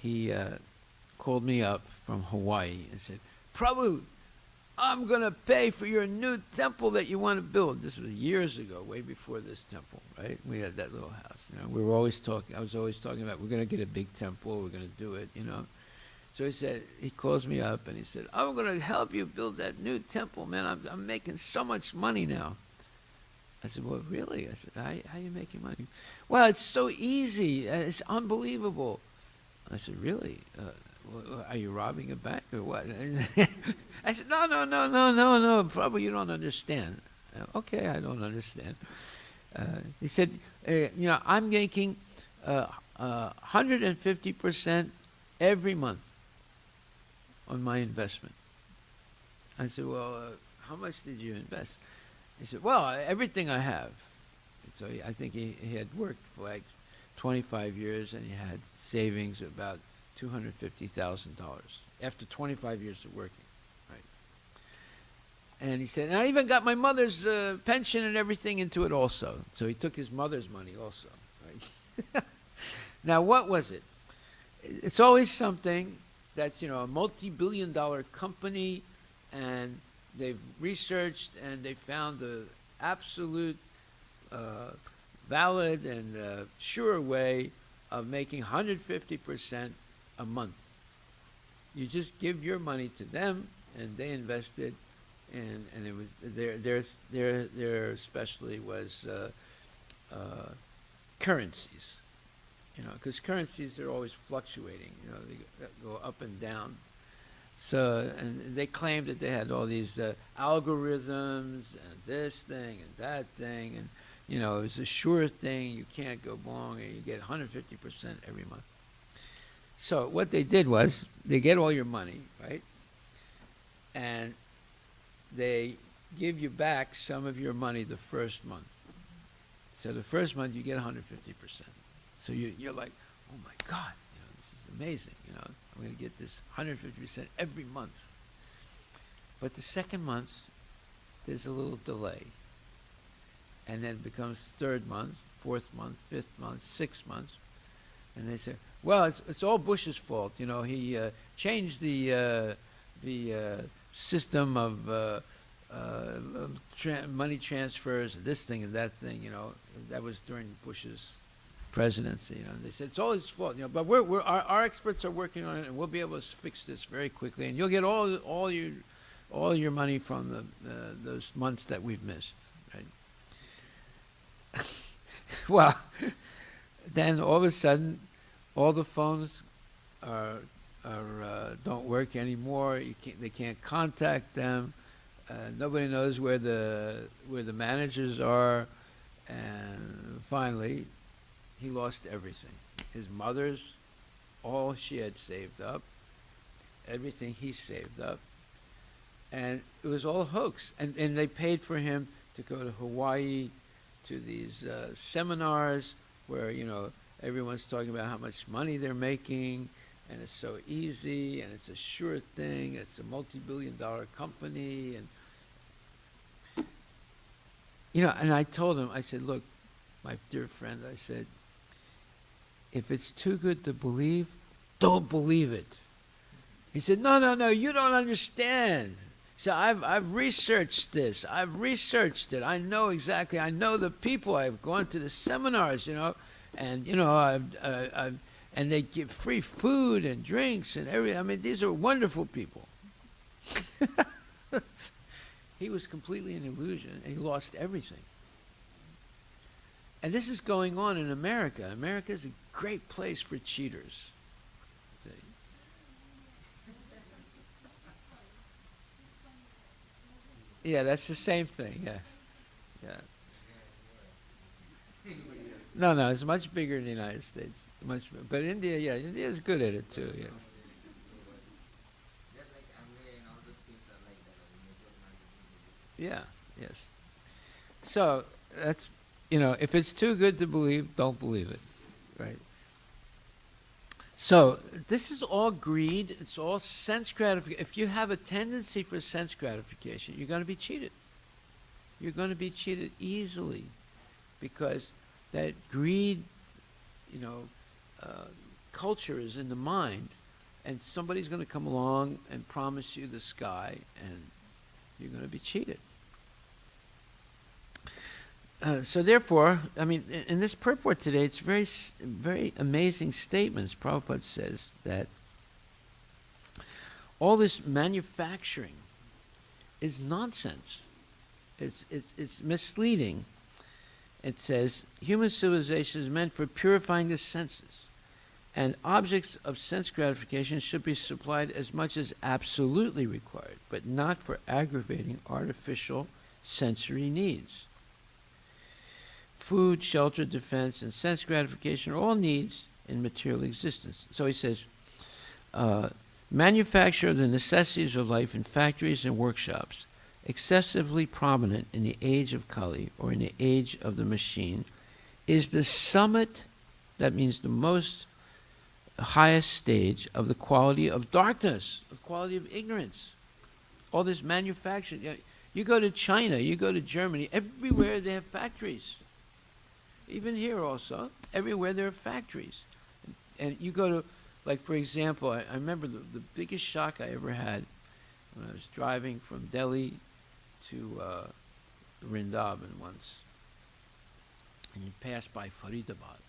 C: he called me up from Hawaii and said, Prabhu, I'm going to pay for your new temple that you want to build. This was years ago, way before this temple, right? We had that little house. We were always talking, I was always talking about, we're going to get a big temple, we're going to do it, So he calls me up and he said, I'm going to help you build that new temple, man. I'm making so much money now. I said, well, really? I said, how are you making money? Well, it's so easy. It's unbelievable. I said, really? Are you robbing a bank or what? I said, no, probably you don't understand. Okay, I don't understand. He said, I'm making 150% every month on my investment. I said, well, how much did you invest? He said, well, everything I have. So I think he had worked for like 25 years and he had savings of about $250,000 after 25 years of working, right? And he said, and I even got my mother's pension and everything into it also. So he took his mother's money also, right? Now, what was it? It's always something that's, a multi-billion-dollar company, and they've researched and they found the absolute valid and sure way of making 150% a month. You just give your money to them, and they invested, and it was their specialty was currencies, because currencies are always fluctuating. They go up and down. So, and they claimed that they had all these algorithms and this thing and that thing, and it was a sure thing. You can't go wrong, and you get 150% every month. So what they did was they get all your money, right? And they give you back some of your money the first month. So the first month you get 150%. So you're like, oh my God, this is amazing. I'm going to get this 150% every month. But the second month, there's a little delay. And then it becomes third month, fourth month, fifth month, sixth month. And they say, well, it's all Bush's fault. He changed the system of money transfers, and this thing and that thing. That was during Bush's presidency. And they said it's all his fault. But our experts are working on it, and we'll be able to fix this very quickly. And you'll get all your money from those months that we've missed. Right? Well. Then all of a sudden, all the phones don't work anymore. They can't contact them. Nobody knows where the managers are, and finally, he lost everything. His mother's, all she had saved up, everything he saved up, and it was all a hoax. And they paid for him to go to Hawaii to these seminars where everyone's talking about how much money they're making, and it's so easy, and it's a sure thing, it's a multi-billion-dollar company, and and I told him, I said, look, my dear friend, I said, if it's too good to believe, don't believe it. He said, no, you don't understand. So I've researched this. I've researched it. I know exactly. I know the people. I've gone to the seminars, and and they give free food and drinks and everything. I mean, these are wonderful people. He was completely an illusion, and he lost everything. And this is going on in America. America is a great place for cheaters. Yeah, that's the same thing. Yeah. No, no, it's much bigger in the United States. But India, yeah, India is good at it too. Yeah. Yeah. Yes. So that's, if it's too good to believe, don't believe it, right? So this is all greed. It's all sense gratification. If you have a tendency for sense gratification, you're going to be cheated. You're going to be cheated easily, because that greed, you know, culture is in the mind, and somebody's going to come along and promise you the sky, and you're going to be cheated. So therefore, I mean, in this purport today, it's very amazing statements. Prabhupada says that all this manufacturing is nonsense. It's misleading. It says human civilization is meant for purifying the senses, and objects of sense gratification should be supplied as much as absolutely required, but not for aggravating artificial sensory needs. Food, shelter, defense, and sense gratification are all needs in material existence. So he says, manufacture of the necessities of life in factories and workshops, excessively prominent in the age of Kali, or in the age of the machine, is the summit, that means the most highest stage of the quality of darkness, of quality of ignorance. All this manufacturing. You go to China, you go to Germany, everywhere they have factories. Even here also, everywhere there are factories. And you go to, like for example, I remember the biggest shock I ever had when I was driving from Delhi to Vrindavan once. And you pass by Faridabad.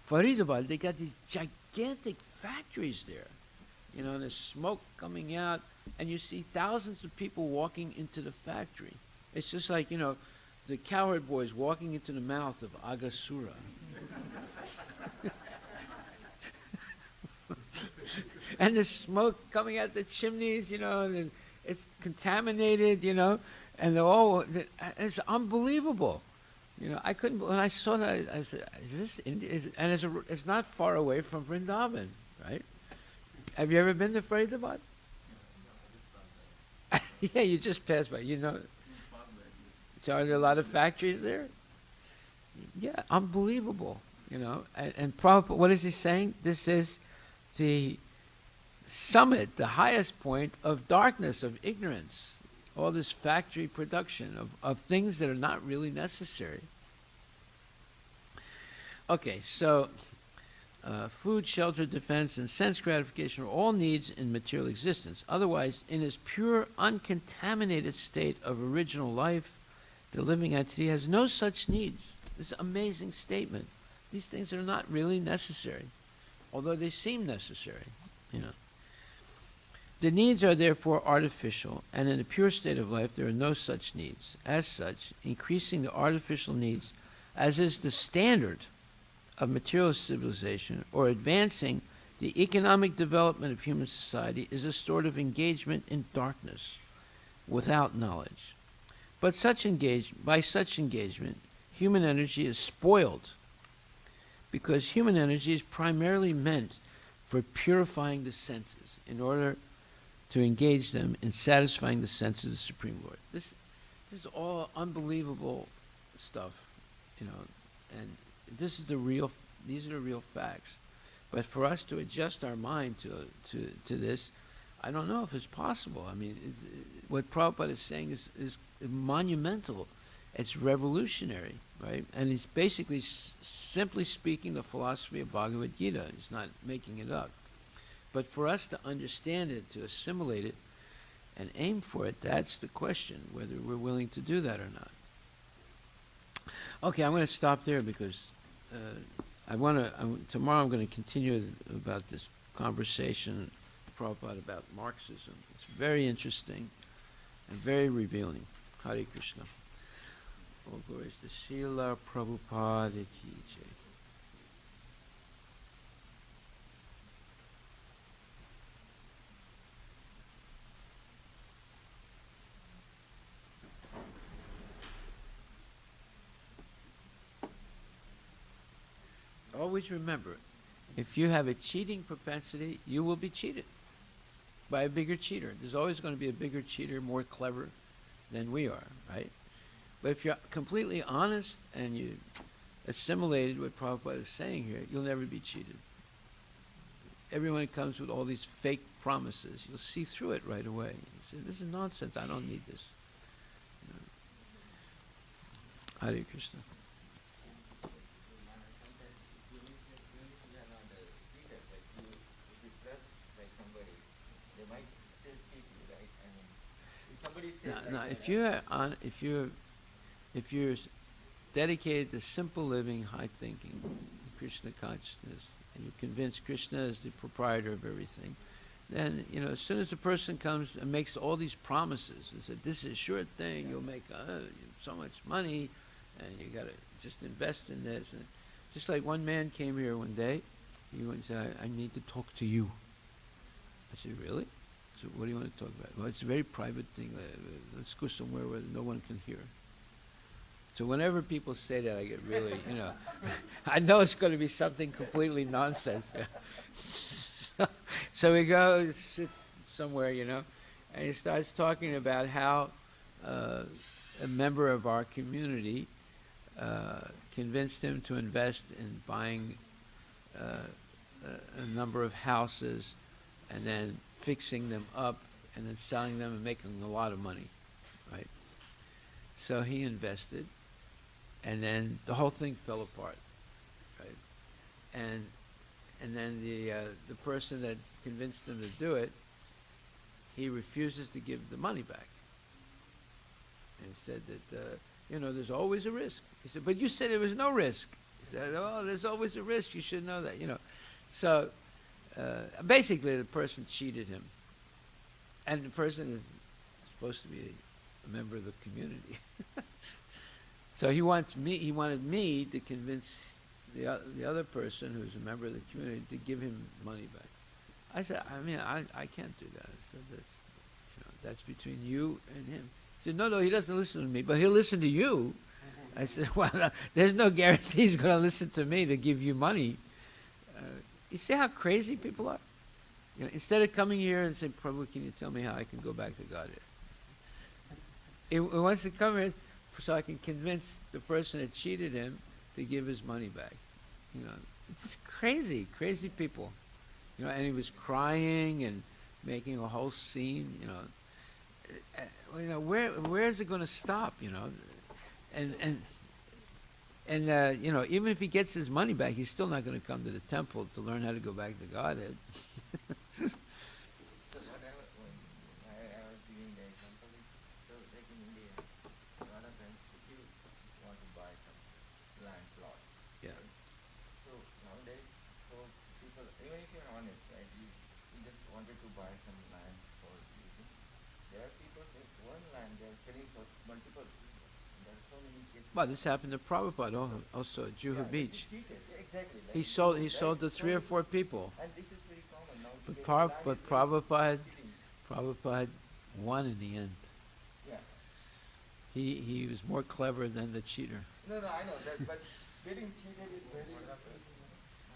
C: Faridabad, they got these gigantic factories there. And there's smoke coming out, and you see thousands of people walking into the factory. It's just like, the cowherd boys walking into the mouth of Agasura. And the smoke coming out the chimneys, and it's contaminated, and they're all, it's unbelievable. I couldn't, when I saw that, I said, is this India? And it's not far away from Vrindavan, right? Have you ever been to Faridabad? Yeah, you just passed by, So are there a lot of factories there? Yeah, unbelievable, And Prabhupada, what is he saying? This is the summit, the highest point of darkness, of ignorance. All this factory production of things that are not really necessary. Okay, so food, shelter, defense, and sense gratification are all needs in material existence. Otherwise, in his pure, uncontaminated state of original life, the living entity has no such needs. This amazing statement. These things are not really necessary, although they seem necessary, The needs are therefore artificial, and in a pure state of life there are no such needs. As such, increasing the artificial needs, as is the standard of material civilization, or advancing the economic development of human society, is a sort of engagement in darkness, without knowledge. But by such engagement, human energy is spoiled, because human energy is primarily meant for purifying the senses, in order to engage them in satisfying the senses of the Supreme Lord. This is all unbelievable stuff, and these are the real facts. But for us to adjust our mind to this, I don't know if it's possible. I mean, what Prabhupada is saying is monumental. It's revolutionary, right? And he's basically, simply speaking, the philosophy of Bhagavad Gita. He's not making it up. But for us to understand it, to assimilate it, and aim for it, that's the question, whether we're willing to do that or not. Okay, I'm going to stop there because tomorrow I'm going to continue about this conversation, Prabhupada, about Marxism. It's very interesting and very revealing. Hare Krishna. All glories to Srila Prabhupada ki jai. always remember, if you have a cheating propensity, you will be cheated by a bigger cheater. There's always going to be a bigger cheater, more clever than we are, right? But if you're completely honest and you assimilated what Prabhupada is saying here, you'll never be cheated. Everyone comes with all these fake promises. You'll see through it right away. You say, this is nonsense. I don't need this. You know. Hare Krishna. Now, if you're dedicated to simple living, high thinking, Krishna consciousness, and you're convinced Krishna is the proprietor of everything, then as soon as a person comes and makes all these promises and said, "This is a sure thing, you'll make so much money, and you got to just invest in this," and just like one man came here one day, he went and said, "I need to talk to you." I said, "Really?" So what do you want to talk about? Well, it's a very private thing. Let's go somewhere where no one can hear. So whenever people say that, I get really, I know it's going to be something completely nonsense. So we go sit somewhere, and he starts talking about how a member of our community convinced him to invest in buying a number of houses and then fixing them up and then selling them and making a lot of money, right? So he invested, and then the whole thing fell apart, right? And then the person that convinced him to do it, he refuses to give the money back, and said that there's always a risk. He said, "But you said there was no risk." He said, "Oh, there's always a risk. You should know that." So. Basically, the person cheated him, and the person is supposed to be a member of the community. So he wanted me to convince the other person who's a member of the community to give him money back. I said, I can't do that. I said, that's between you and him. He said, no, he doesn't listen to me, but he'll listen to you. I said, well, there's no guarantee he's going to listen to me to give you money. You see how crazy people are? Instead of coming here and saying, "Prabhu, can you tell me how I can go back to Godhead?" He wants to come here so I can convince the person that cheated him to give his money back. It's just crazy people. And he was crying and making a whole scene. Where is it going to stop? And even if he gets his money back, he's still not going to come to the temple to learn how to go back to Godhead.
D: So whatever, when I was giving the example, so like in India, a lot of times if you want to buy some land plot,
C: Yeah.
D: right? So nowadays, people, even if you're honest, right, you just wanted to buy some land for using. There are people with one land they're selling for multiple people. There are so many cases.
C: Well, this happened to Prabhupada also at Juhu Beach.
D: He cheated. Yeah, exactly. Like
C: He sold to 3 or 4 people.
D: And this is very common now. to
C: But,
D: get
C: Par-
D: land
C: but
D: is very
C: Prabhupada,
D: cheating.
C: Prabhupada won in the end.
D: Yeah.
C: He was more clever than the cheater.
D: No, I know that, but getting cheated is very.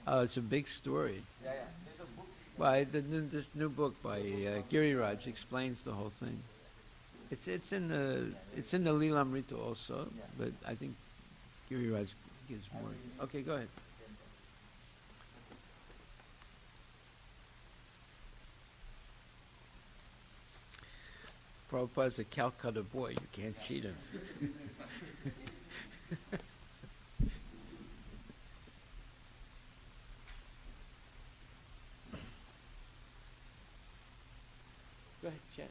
C: Oh, it's a big story.
D: Yeah. There's a book.
C: This new book by Giriraj explains the whole thing. It's in the Lilamrita also, but I think Giriraj gives more. Okay, go ahead. Prabhupada's a Calcutta boy. You can't cheat him. Go ahead, chat.